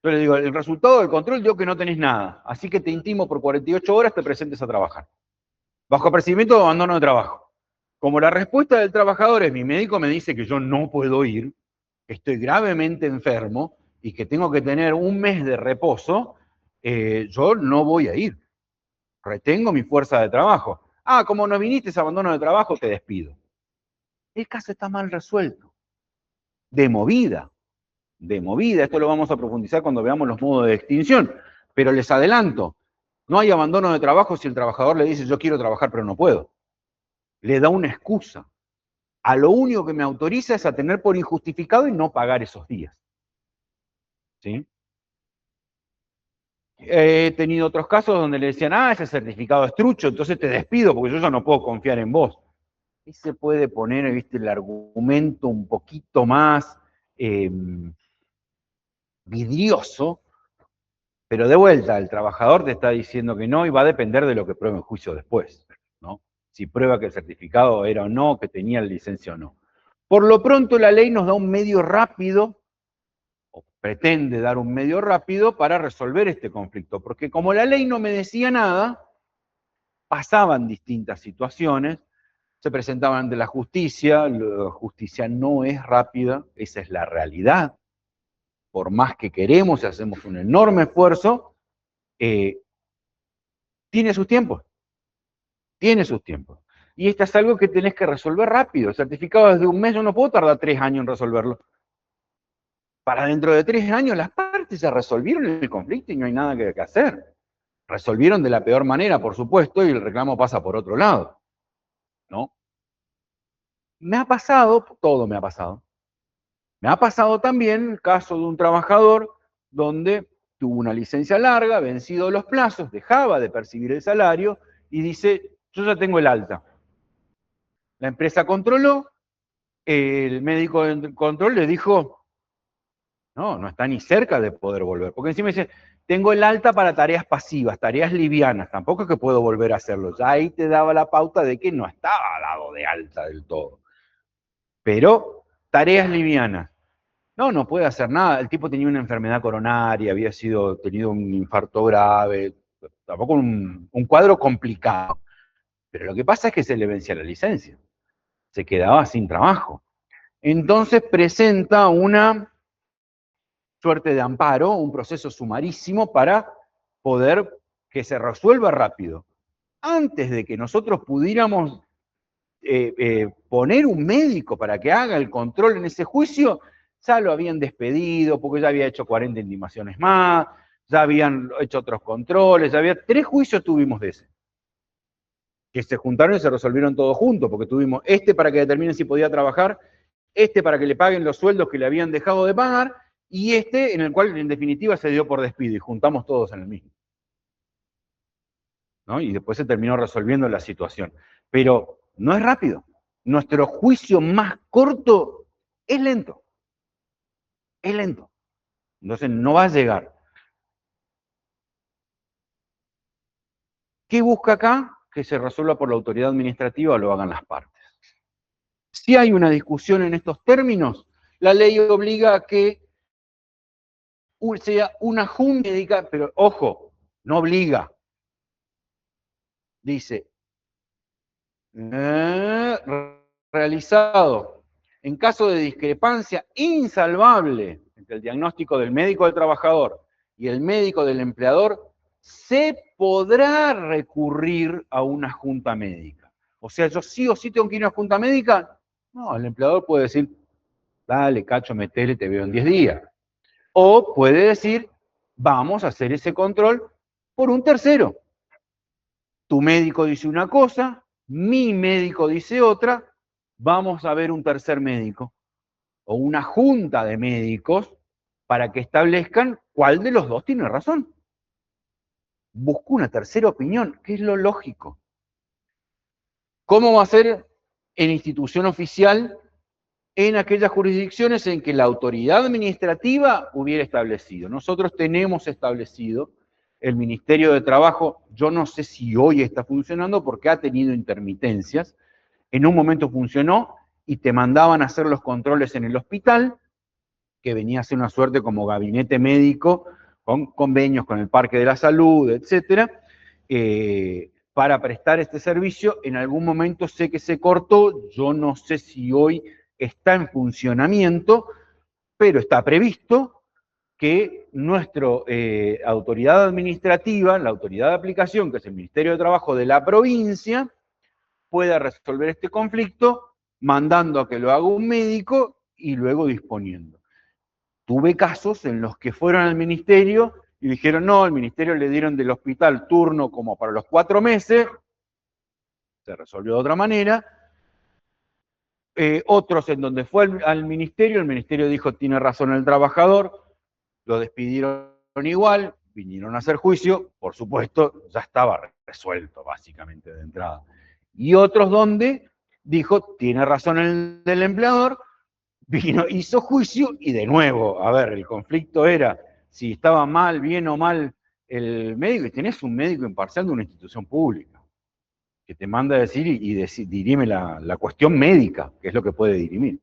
Yo le digo, el resultado del control dio que no tenés nada, así que te intimo por 48 horas te presentes a trabajar. Bajo apercibimiento de abandono de trabajo. Como la respuesta del trabajador es, mi médico me dice que yo no puedo ir, que estoy gravemente enfermo y que tengo que tener un mes de reposo, yo no voy a ir. Retengo mi fuerza de trabajo. Ah, como no viniste a abandono de trabajo, te despido. El caso está mal resuelto. De movida. de movida. Esto lo vamos a profundizar cuando veamos los modos de extinción. Pero les adelanto, no hay abandono de trabajo si el trabajador le dice yo quiero trabajar pero no puedo. Le da una excusa. A lo único que me autoriza es a tener por injustificado y no pagar esos días. ¿Sí? He tenido otros casos donde le decían, ese certificado es trucho, entonces te despido porque yo ya no puedo confiar en vos. Y se puede poner, viste, el argumento un poquito más vidrioso, pero de vuelta, el trabajador te está diciendo que no y va a depender de lo que pruebe en juicio después, ¿no? Si prueba que el certificado era o no, que tenía la licencia o no. Por lo pronto la ley nos da un medio rápido, o pretende dar un medio rápido para resolver este conflicto, porque como la ley no me decía nada, pasaban distintas situaciones, se presentaban ante la justicia no es rápida, esa es la realidad, por más que queremos y hacemos un enorme esfuerzo, tiene sus tiempos, Y esto es algo que tenés que resolver rápido. El certificado desde un mes, yo no puedo tardar 3 años en resolverlo. Para dentro de 3 años las partes ya resolvieron el conflicto y no hay nada que hacer. Resolvieron de la peor manera, por supuesto, y el reclamo pasa por otro lado, ¿no? Me ha pasado, todo me ha pasado. Me ha pasado también el caso de un trabajador donde tuvo una licencia larga, vencido los plazos, dejaba de percibir el salario y dice, yo ya tengo el alta. La empresa controló, el médico de control le dijo, no está ni cerca de poder volver. Porque encima dice, tengo el alta para tareas pasivas, tareas livianas, tampoco es que puedo volver a hacerlo. Ya ahí te daba la pauta de que no estaba dado de alta del todo. Pero tareas livianas. No puede hacer nada. El tipo tenía una enfermedad coronaria, había tenido un infarto grave, tampoco un cuadro complicado. Pero lo que pasa es que se le vencía la licencia. Se quedaba sin trabajo. Entonces presenta una suerte de amparo, un proceso sumarísimo para poder que se resuelva rápido. Antes de que nosotros pudiéramos poner un médico para que haga el control en ese juicio, ya lo habían despedido porque ya había hecho 40 intimaciones más, ya habían hecho otros controles, 3 juicios tuvimos de ese, que se juntaron y se resolvieron todos juntos, porque tuvimos este para que determinen si podía trabajar, este para que le paguen los sueldos que le habían dejado de pagar, y este en el cual en definitiva se dio por despido, y juntamos todos en el mismo. ¿No? Y después se terminó resolviendo la situación. Pero no es rápido. Nuestro juicio más corto es lento. Es lento. Entonces no va a llegar. ¿Qué busca acá? Que se resuelva por la autoridad administrativa o lo hagan las partes. Si hay una discusión en estos términos, la ley obliga a que sea una junta médica, pero ojo, no obliga. Dice, realizado en caso de discrepancia insalvable entre el diagnóstico del médico del trabajador y el médico del empleador, se podrá recurrir a una junta médica. O sea, yo sí o sí tengo que ir a una junta médica. No, el empleador puede decir, dale, Cacho, metele, te veo en 10 días. O puede decir, vamos a hacer ese control por un tercero. Tu médico dice una cosa, mi médico dice otra, vamos a ver un tercer médico o una junta de médicos para que establezcan cuál de los dos tiene razón. Busco una tercera opinión, que es lo lógico. ¿Cómo va a ser en institución oficial en aquellas jurisdicciones en que la autoridad administrativa hubiera establecido? Nosotros tenemos establecido el Ministerio de Trabajo, yo no sé si hoy está funcionando porque ha tenido intermitencias. En un momento funcionó y te mandaban a hacer los controles en el hospital, que venía a ser una suerte como gabinete médico, con convenios con el Parque de la Salud, etcétera, para prestar este servicio. En algún momento sé que se cortó, yo no sé si hoy está en funcionamiento, pero está previsto que nuestra autoridad administrativa, la autoridad de aplicación, que es el Ministerio de Trabajo de la provincia, pueda resolver este conflicto mandando a que lo haga un médico y luego disponiendo. tuve casos en los que fueron al ministerio y dijeron, no, el ministerio le dieron del hospital turno como para los 4 meses, se resolvió de otra manera. Otros en donde fue al ministerio, el ministerio dijo, tiene razón el trabajador, lo despidieron igual, vinieron a hacer juicio, por supuesto, ya estaba resuelto básicamente de entrada. Y otros donde dijo, tiene razón el del empleador, vino, hizo juicio y de nuevo, a ver, el conflicto era si estaba mal, bien o mal el médico, y tenés un médico imparcial de una institución pública que te manda a decir y dirime la cuestión médica, que es lo que puede dirimir.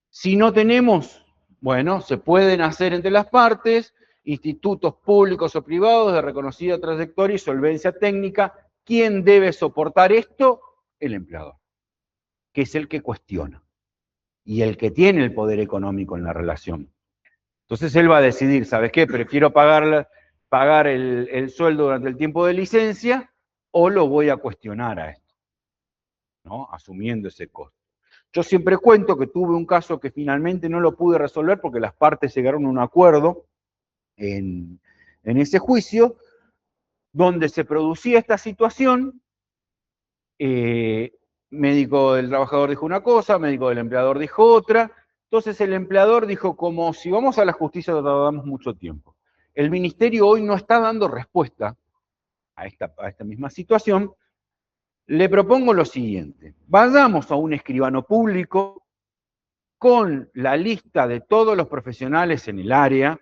Si no tenemos, bueno, se pueden hacer entre las partes institutos públicos o privados de reconocida trayectoria y solvencia técnica. ¿Quién debe soportar esto? El empleador, que es el que cuestiona y el que tiene el poder económico en la relación. Entonces él va a decidir, ¿sabes qué? Prefiero pagar el sueldo durante el tiempo de licencia o lo voy a cuestionar a esto, ¿no? Asumiendo ese costo. Yo siempre cuento que tuve un caso que finalmente no lo pude resolver porque las partes llegaron a un acuerdo en ese juicio, donde se producía esta situación, médico del trabajador dijo una cosa, médico del empleador dijo otra, entonces el empleador dijo, como si vamos a la justicia tardamos mucho tiempo. El ministerio hoy no está dando respuesta a esta misma situación. Le propongo lo siguiente, vayamos a un escribano público con la lista de todos los profesionales en el área,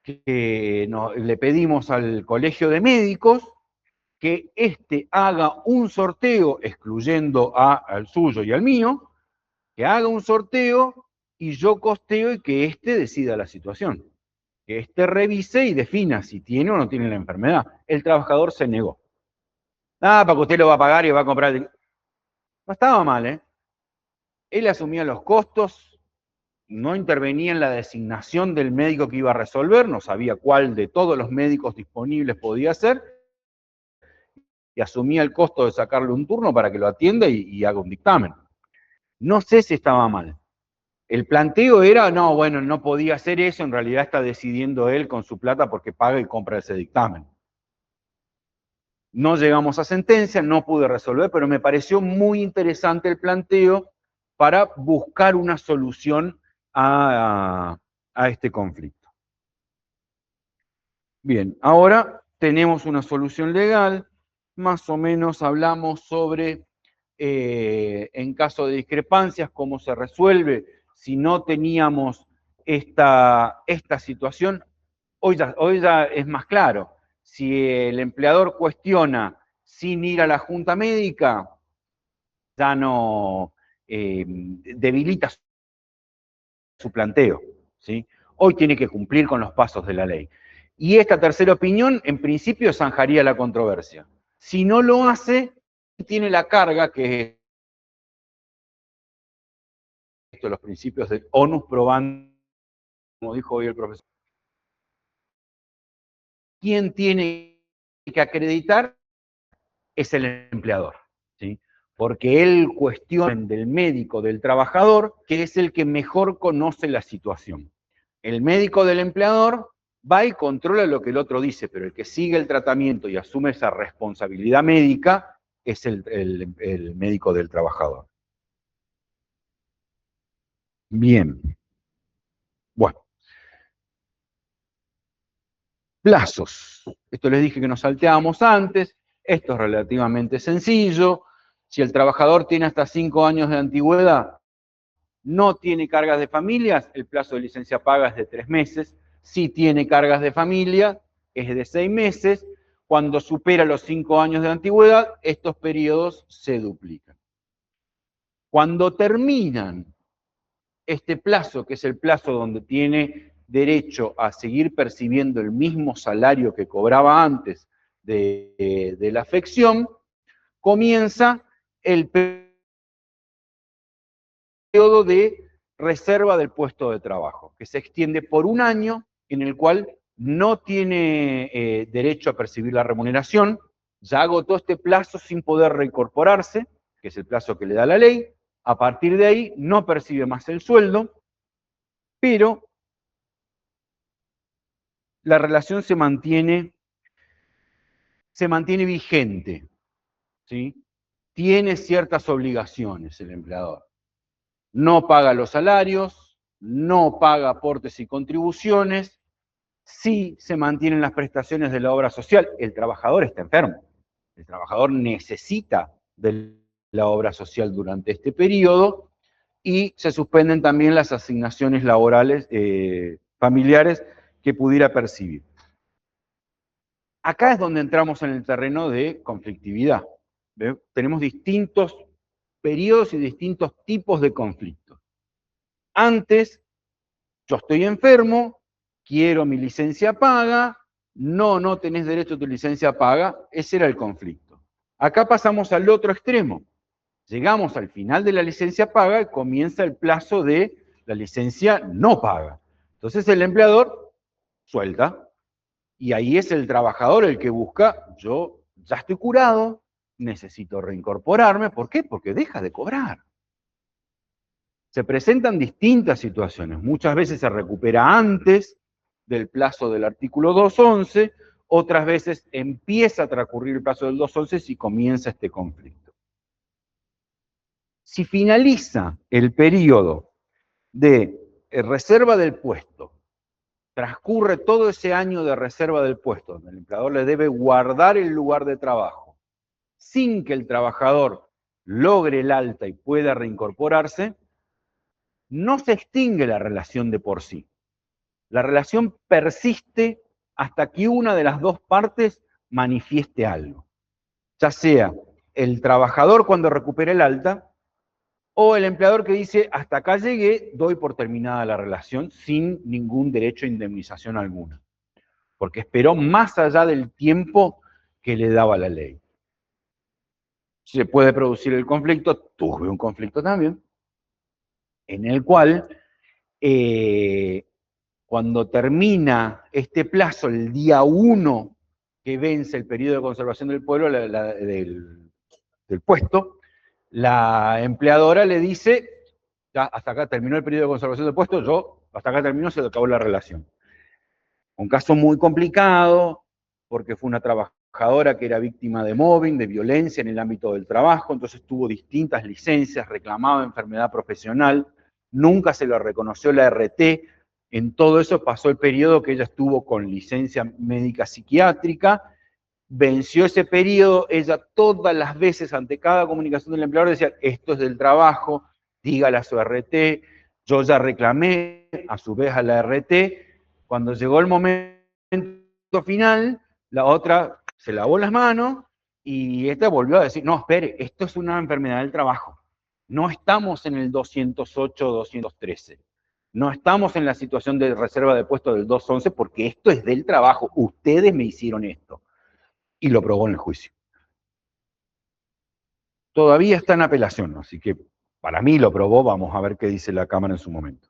que le pedimos al colegio de médicos que éste haga un sorteo, excluyendo al suyo y al mío, que haga un sorteo y yo costeo y que éste decida la situación. Que éste revise y defina si tiene o no tiene la enfermedad. El trabajador se negó. Ah, para que usted lo va a pagar y va a comprar. No estaba mal, ¿eh? Él asumía los costos, no intervenía en la designación del médico que iba a resolver, no sabía cuál de todos los médicos disponibles podía ser, y asumía el costo de sacarle un turno para que lo atienda y haga un dictamen. No sé si estaba mal. El planteo era, no, bueno, no podía hacer eso, en realidad está decidiendo él con su plata porque paga y compra ese dictamen. No llegamos a sentencia, no pude resolver, pero me pareció muy interesante el planteo para buscar una solución a este conflicto. Bien, ahora tenemos una solución legal, más o menos hablamos sobre, en caso de discrepancias, cómo se resuelve si no teníamos esta situación. Hoy ya es más claro. Si el empleador cuestiona sin ir a la junta médica, ya no debilita su planteo, ¿sí? Hoy tiene que cumplir con los pasos de la ley. Y esta tercera opinión, en principio, zanjaría la controversia. Si no lo hace, tiene la carga que es los principios del onus probandi, como dijo hoy el profesor. Quien tiene que acreditar es el empleador, ¿sí? Porque él cuestiona del médico, del trabajador, que es el que mejor conoce la situación. El médico del empleador va y controla lo que el otro dice, pero el que sigue el tratamiento y asume esa responsabilidad médica es el médico del trabajador. Bien. Bueno. Plazos. Esto les dije que nos salteábamos antes. Esto es relativamente sencillo. Si el trabajador tiene hasta 5 años de antigüedad, no tiene cargas de familias, el plazo de licencia paga es de 3 meses. Si tiene cargas de familia, es de 6 meses. Cuando supera los 5 años de antigüedad, estos periodos se duplican. Cuando terminan este plazo, que es el plazo donde tiene derecho a seguir percibiendo el mismo salario que cobraba antes de la afección, comienza el periodo de reserva del puesto de trabajo, que se extiende por 1 año, en el cual no tiene derecho a percibir la remuneración, ya agotó este plazo sin poder reincorporarse, que es el plazo que le da la ley. A partir de ahí no percibe más el sueldo, pero la relación se mantiene vigente, ¿sí? Tiene ciertas obligaciones el empleador. No paga los salarios, no paga aportes y contribuciones, sí se mantienen las prestaciones de la obra social. El trabajador está enfermo. El trabajador necesita de la obra social durante este periodo y se suspenden también las asignaciones laborales familiares que pudiera percibir. Acá es donde entramos en el terreno de conflictividad. ¿Ve? Tenemos distintos periodos y distintos tipos de conflictos. Antes, yo estoy enfermo, quiero mi licencia paga, no tenés derecho a tu licencia paga, ese era el conflicto. Acá pasamos al otro extremo. Llegamos al final de la licencia paga y comienza el plazo de la licencia no paga. Entonces el empleador suelta, y ahí es el trabajador el que busca, yo ya estoy curado, necesito reincorporarme. ¿Por qué? Porque deja de cobrar. Se presentan distintas situaciones. Muchas veces se recupera antes del plazo del artículo 211, otras veces empieza a transcurrir el plazo del 211 y comienza este conflicto. Si finaliza el periodo de reserva del puesto, transcurre todo ese año de reserva del puesto, donde el empleador le debe guardar el lugar de trabajo, sin que el trabajador logre el alta y pueda reincorporarse, no se extingue la relación de por sí. La relación persiste hasta que una de las dos partes manifieste algo. Ya sea el trabajador cuando recupere el alta, o el empleador que dice, hasta acá llegué, doy por terminada la relación sin ningún derecho a indemnización alguna. Porque esperó más allá del tiempo que le daba la ley. Se puede producir el conflicto, tuve un conflicto también, en el cual, cuando termina este plazo, el día 1 que vence el periodo de conservación del pueblo, del puesto, la empleadora le dice, ya hasta acá terminó el periodo de conservación del puesto, yo hasta acá terminó, se acabó la relación. Un caso muy complicado, porque fue una trabajadora que era víctima de mobbing, de violencia en el ámbito del trabajo, entonces tuvo distintas licencias, reclamaba enfermedad profesional, nunca se lo reconoció la RT, en todo eso pasó el periodo que ella estuvo con licencia médica psiquiátrica, venció ese periodo, ella todas las veces ante cada comunicación del empleador decía, esto es del trabajo, dígale a su RT, yo ya reclamé a su vez a la RT, cuando llegó el momento final, la otra se lavó las manos y esta volvió a decir, no, espere, esto es una enfermedad del trabajo, no estamos en el 208 o 213, no estamos en la situación de reserva de puesto del 211 porque esto es del trabajo, ustedes me hicieron esto. Y lo probó en el juicio. Todavía está en apelación, así que para mí lo probó, vamos a ver qué dice la Cámara en su momento.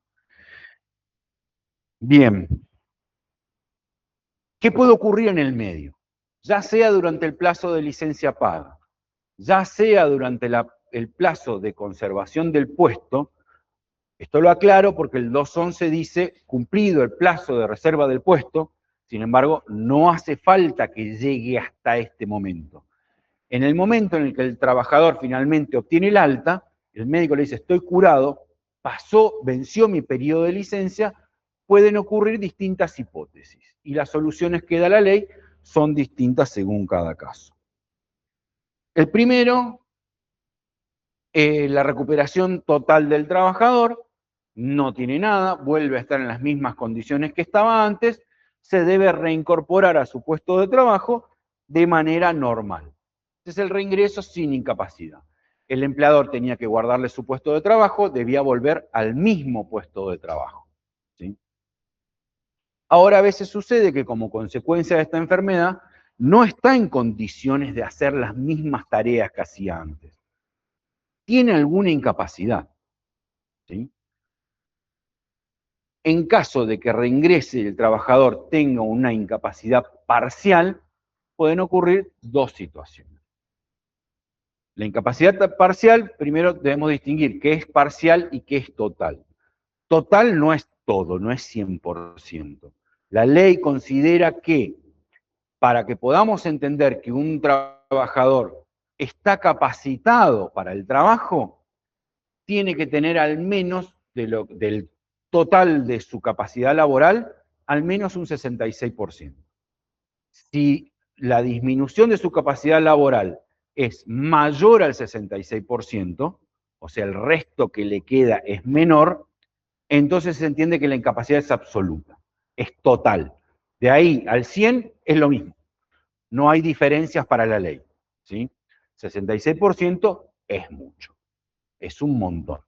Bien. ¿Qué puede ocurrir en el medio? Ya sea durante el plazo de licencia paga, ya sea durante el plazo de conservación del puesto, esto lo aclaro porque el 211 dice, cumplido el plazo de reserva del puesto, sin embargo, no hace falta que llegue hasta este momento. En el momento en el que el trabajador finalmente obtiene el alta, el médico le dice, estoy curado, venció mi periodo de licencia, pueden ocurrir distintas hipótesis. Y las soluciones que da la ley son distintas según cada caso. El primero, la recuperación total del trabajador, no tiene nada, vuelve a estar en las mismas condiciones que estaba antes, se debe reincorporar a su puesto de trabajo de manera normal. Este es el reingreso sin incapacidad. El empleador tenía que guardarle su puesto de trabajo, debía volver al mismo puesto de trabajo. ¿Sí? Ahora a veces sucede que como consecuencia de esta enfermedad, no está en condiciones de hacer las mismas tareas que hacía antes. Tiene alguna incapacidad. ¿Sí? En caso de que reingrese y el trabajador tenga una incapacidad parcial, pueden ocurrir dos situaciones. La incapacidad parcial, primero debemos distinguir qué es parcial y qué es total. total no es todo, no es 100%. La ley considera que para que podamos entender que un trabajador está capacitado para el trabajo, tiene que tener al menos del total de su capacidad laboral, al menos un 66%. Si la disminución de su capacidad laboral es mayor al 66%, o sea, el resto que le queda es menor, entonces se entiende que la incapacidad es absoluta, es total. De ahí al 100 es lo mismo. No hay diferencias para la ley, ¿sí? 66% es mucho, es un montón.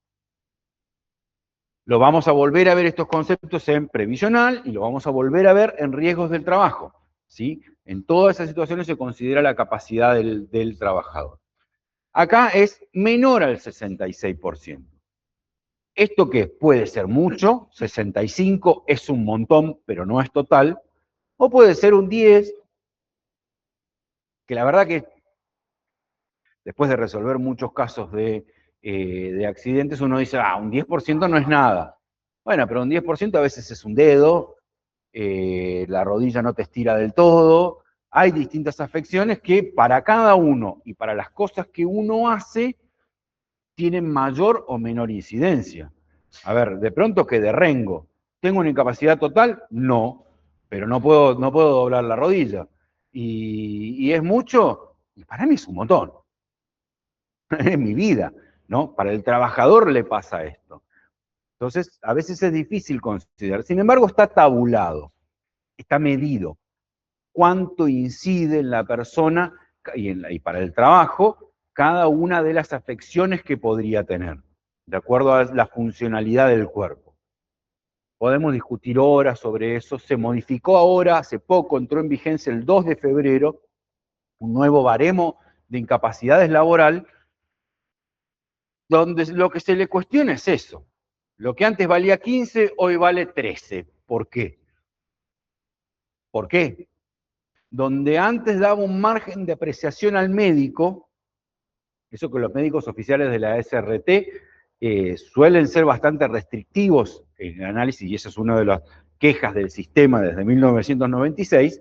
Lo vamos a volver a ver estos conceptos en previsional y lo vamos a volver a ver en riesgos del trabajo, ¿sí? En todas esas situaciones se considera la capacidad del trabajador. Acá es menor al 66%. ¿Esto qué? Puede ser mucho, 65 es un montón, pero no es total, o puede ser un 10, que la verdad que después de resolver muchos casos de accidentes, uno dice, un 10% no es nada. Bueno, pero un 10% a veces es un dedo, la rodilla no te estira del todo, hay distintas afecciones que para cada uno y para las cosas que uno hace, tienen mayor o menor incidencia. A ver, de pronto que de rengo, ¿tengo una incapacidad total? No, pero no puedo doblar la rodilla. ¿Y es mucho? Y para mí es un montón. En mi vida, ¿no? Para el trabajador le pasa esto. Entonces, a veces es difícil considerar. Sin embargo, está tabulado, está medido. Cuánto incide en la persona y para el trabajo cada una de las afecciones que podría tener, de acuerdo a la funcionalidad del cuerpo. Podemos discutir horas sobre eso. Se modificó ahora, hace poco, entró en vigencia el 2 de febrero, un nuevo baremo de incapacidades laboral, donde lo que se le cuestiona es eso. Lo que antes valía 15, hoy vale 13. ¿Por qué? ¿Por qué? Donde antes daba un margen de apreciación al médico, eso que los médicos oficiales de la SRT suelen ser bastante restrictivos en el análisis, y esa es una de las quejas del sistema desde 1996,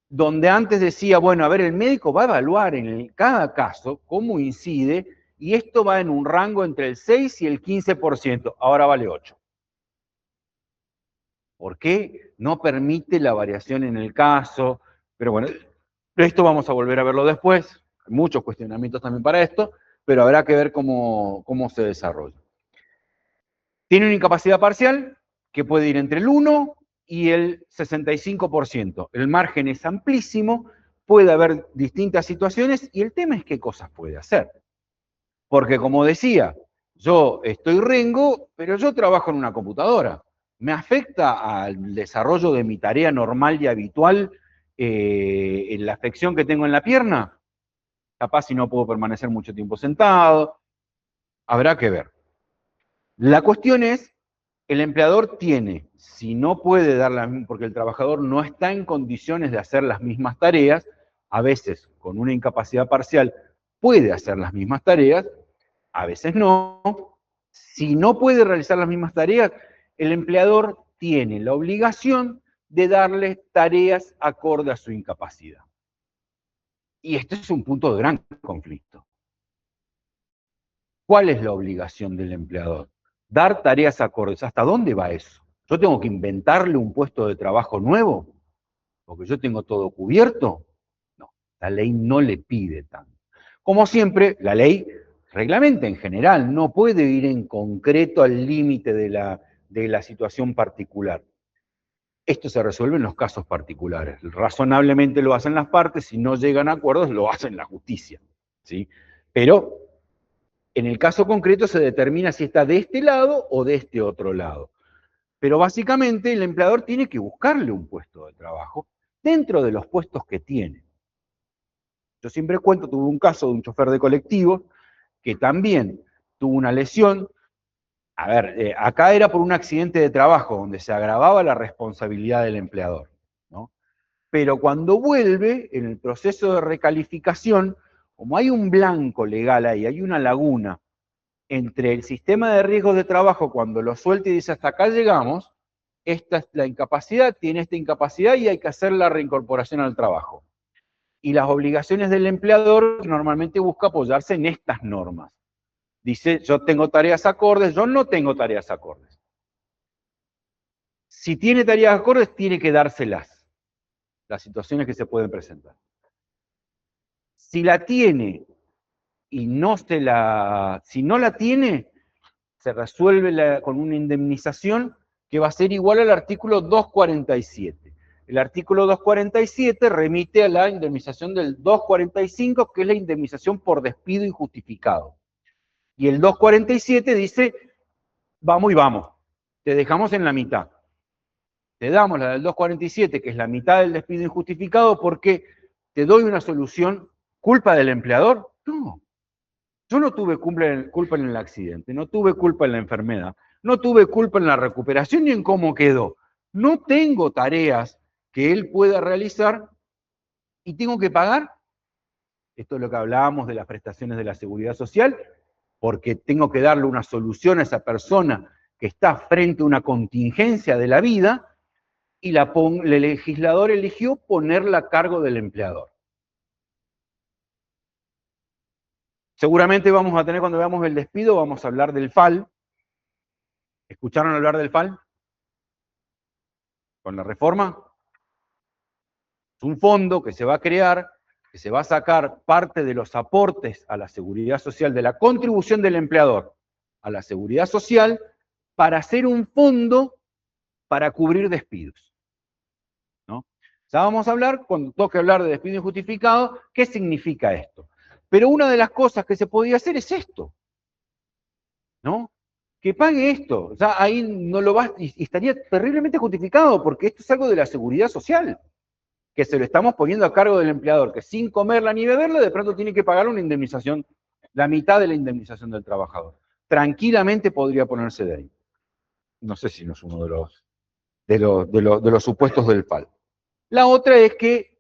donde antes decía, bueno, a ver, el médico va a evaluar en cada caso cómo incide, y esto va en un rango entre el 6 y el 15%, ahora vale 8. ¿Por qué? No permite la variación en el caso, pero bueno, esto vamos a volver a verlo después, hay muchos cuestionamientos también para esto, pero habrá que ver cómo se desarrolla. Tiene una incapacidad parcial que puede ir entre el 1 y el 65%. El margen es amplísimo, puede haber distintas situaciones y el tema es qué cosas puede hacer. Porque como decía, yo estoy rengo, pero yo trabajo en una computadora. ¿Me afecta al desarrollo de mi tarea normal y habitual en la afección que tengo en la pierna? Capaz si no puedo permanecer mucho tiempo sentado. Habrá que ver. La cuestión es, el empleador tiene, si no puede porque el trabajador no está en condiciones de hacer las mismas tareas, a veces con una incapacidad parcial puede hacer las mismas tareas, a veces no. Si no puede realizar las mismas tareas, el empleador tiene la obligación de darle tareas acorde a su incapacidad. Y este es un punto de gran conflicto. ¿Cuál es la obligación del empleador? Dar tareas acordes. ¿Hasta dónde va eso? ¿Yo tengo que inventarle un puesto de trabajo nuevo? ¿Porque yo tengo todo cubierto? No, la ley no le pide tanto. Como siempre, la ley reglamenta en general, no puede ir en concreto al límite de la situación particular. Esto se resuelve en los casos particulares. Razonablemente lo hacen las partes, si no llegan a acuerdos, lo hacen la justicia, ¿sí? Pero en el caso concreto se determina si está de este lado o de este otro lado. Pero básicamente el empleador tiene que buscarle un puesto de trabajo dentro de los puestos que tiene. Yo siempre cuento, tuve un caso de un chofer de colectivo que también tuvo una lesión. A ver, acá era por un accidente de trabajo donde se agravaba la responsabilidad del empleador, ¿no? Pero cuando vuelve, en el proceso de recalificación, como hay un blanco legal ahí, hay una laguna, entre el sistema de riesgos de trabajo cuando lo suelta y dice hasta acá llegamos, esta es la incapacidad, tiene esta incapacidad y hay que hacer la reincorporación al trabajo. Y las obligaciones del empleador normalmente busca apoyarse en estas normas. Dice, yo tengo tareas acordes, yo no tengo tareas acordes. Si tiene tareas acordes, tiene que dárselas, las situaciones que se pueden presentar. Si la tiene y no si no la tiene, se resuelve con una indemnización que va a ser igual al artículo 247. El artículo 247 remite a la indemnización del 245, que es la indemnización por despido injustificado. Y el 247 dice, vamos y vamos, te dejamos en la mitad. Te damos la del 247, que es la mitad del despido injustificado, porque te doy una solución. ¿Culpa del empleador? No. Yo no tuve culpa en el accidente, no tuve culpa en la enfermedad, no tuve culpa en la recuperación ni en cómo quedó. No tengo tareas que él pueda realizar y tengo que pagar. Esto es lo que hablábamos de las prestaciones de la seguridad social, porque tengo que darle una solución a esa persona que está frente a una contingencia de la vida, y el legislador eligió ponerla a cargo del empleador. Seguramente vamos a tener, cuando veamos el despido, vamos a hablar del FAL. ¿Escucharon hablar del FAL? Con la reforma. Es un fondo que se va a crear, que se va a sacar parte de los aportes a la seguridad social, de la contribución del empleador a la seguridad social, para hacer un fondo para cubrir despidos. ¿No? Ya vamos a hablar, cuando toque hablar de despido injustificado, qué significa esto. Pero una de las cosas que se podía hacer es esto, ¿no? Que pague esto. O sea, ahí no lo va, y estaría terriblemente justificado, porque esto es algo de la seguridad social, que se lo estamos poniendo a cargo del empleador, que sin comerla ni beberla, de pronto tiene que pagar una indemnización, la mitad de la indemnización del trabajador. Tranquilamente podría ponerse de ahí. No sé si no es uno de los supuestos del FAL. La otra es que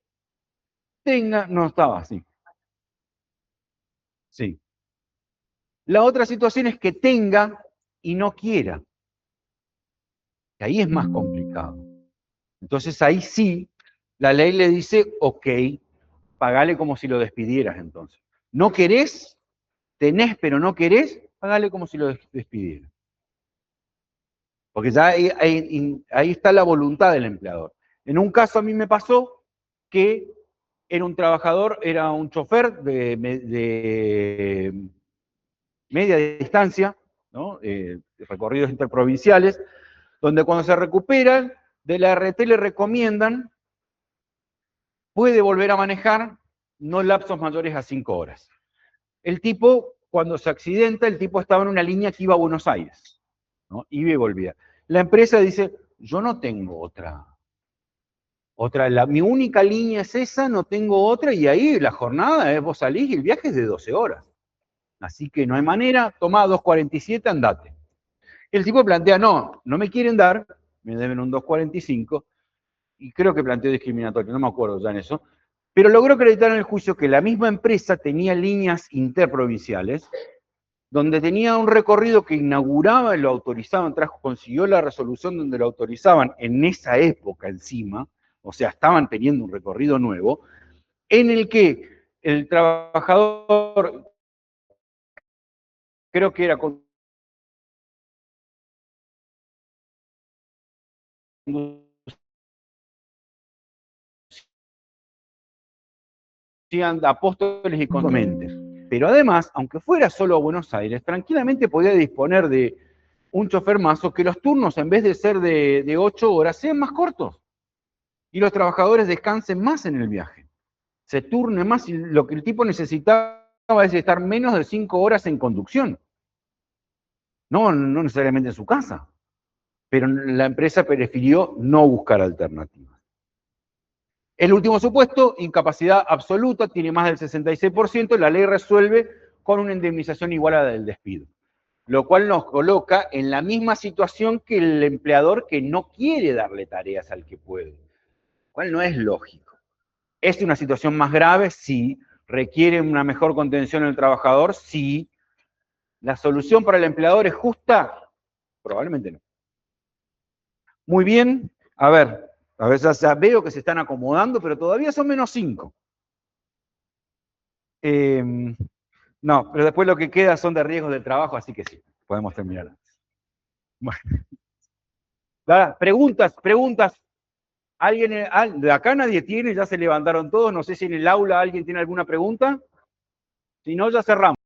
tenga, no estaba así. Sí. La otra situación es que tenga y no quiera. Que ahí es más complicado. Entonces ahí sí, la ley le dice, ok, pagale como si lo despidieras entonces. ¿No querés? Tenés pero no querés, pagale como si lo despidieras. Porque ya ahí está la voluntad del empleador. En un caso a mí me pasó que era un trabajador, era un chofer de media distancia, ¿no? Recorridos interprovinciales, donde cuando se recuperan, de la RT le recomiendan, puede volver a manejar, no lapsos mayores a 5 horas. El tipo, cuando se accidenta, el tipo estaba en una línea que iba a Buenos Aires, ¿no? Iba y volvía. La empresa dice, yo no tengo otra, mi única línea es esa, no tengo otra, y ahí la jornada es, vos salís y el viaje es de 12 horas. Así que no hay manera, tomá 2.47, andate. El tipo plantea, no me quieren dar, me deben un 2.45, y creo que planteó discriminatorio, no me acuerdo ya en eso, pero logró acreditar en el juicio que la misma empresa tenía líneas interprovinciales, donde tenía un recorrido que inauguraba y lo autorizaban, consiguió la resolución donde lo autorizaban en esa época encima, o sea, estaban teniendo un recorrido nuevo, en el que el trabajador, creo que era Apóstoles y Conventes. Pero además, aunque fuera solo a Buenos Aires, tranquilamente podía disponer de un chofer más, o que los turnos, en vez de ser de 8 horas, sean más cortos. Y los trabajadores descansen más en el viaje. Se turne más, y lo que el tipo necesitaba es estar menos de 5 horas en conducción. No necesariamente en su casa. Pero la empresa prefirió no buscar alternativas. El último supuesto, incapacidad absoluta, tiene más del 66%, la ley resuelve con una indemnización igual a la del despido. Lo cual nos coloca en la misma situación que el empleador que no quiere darle tareas al que puede. Lo cual no es lógico. ¿Es una situación más grave? Sí. ¿Requiere una mejor contención del trabajador? Sí. ¿La solución para el empleador es justa? Probablemente no. Muy bien, a ver ya veo que se están acomodando, pero todavía son -5. No, pero después lo que queda son de riesgos del trabajo, así que sí, podemos terminar antes. Bueno. Preguntas. ¿Alguien de acá nadie tiene? Ya se levantaron todos. No sé si en el aula alguien tiene alguna pregunta. Si no, ya cerramos.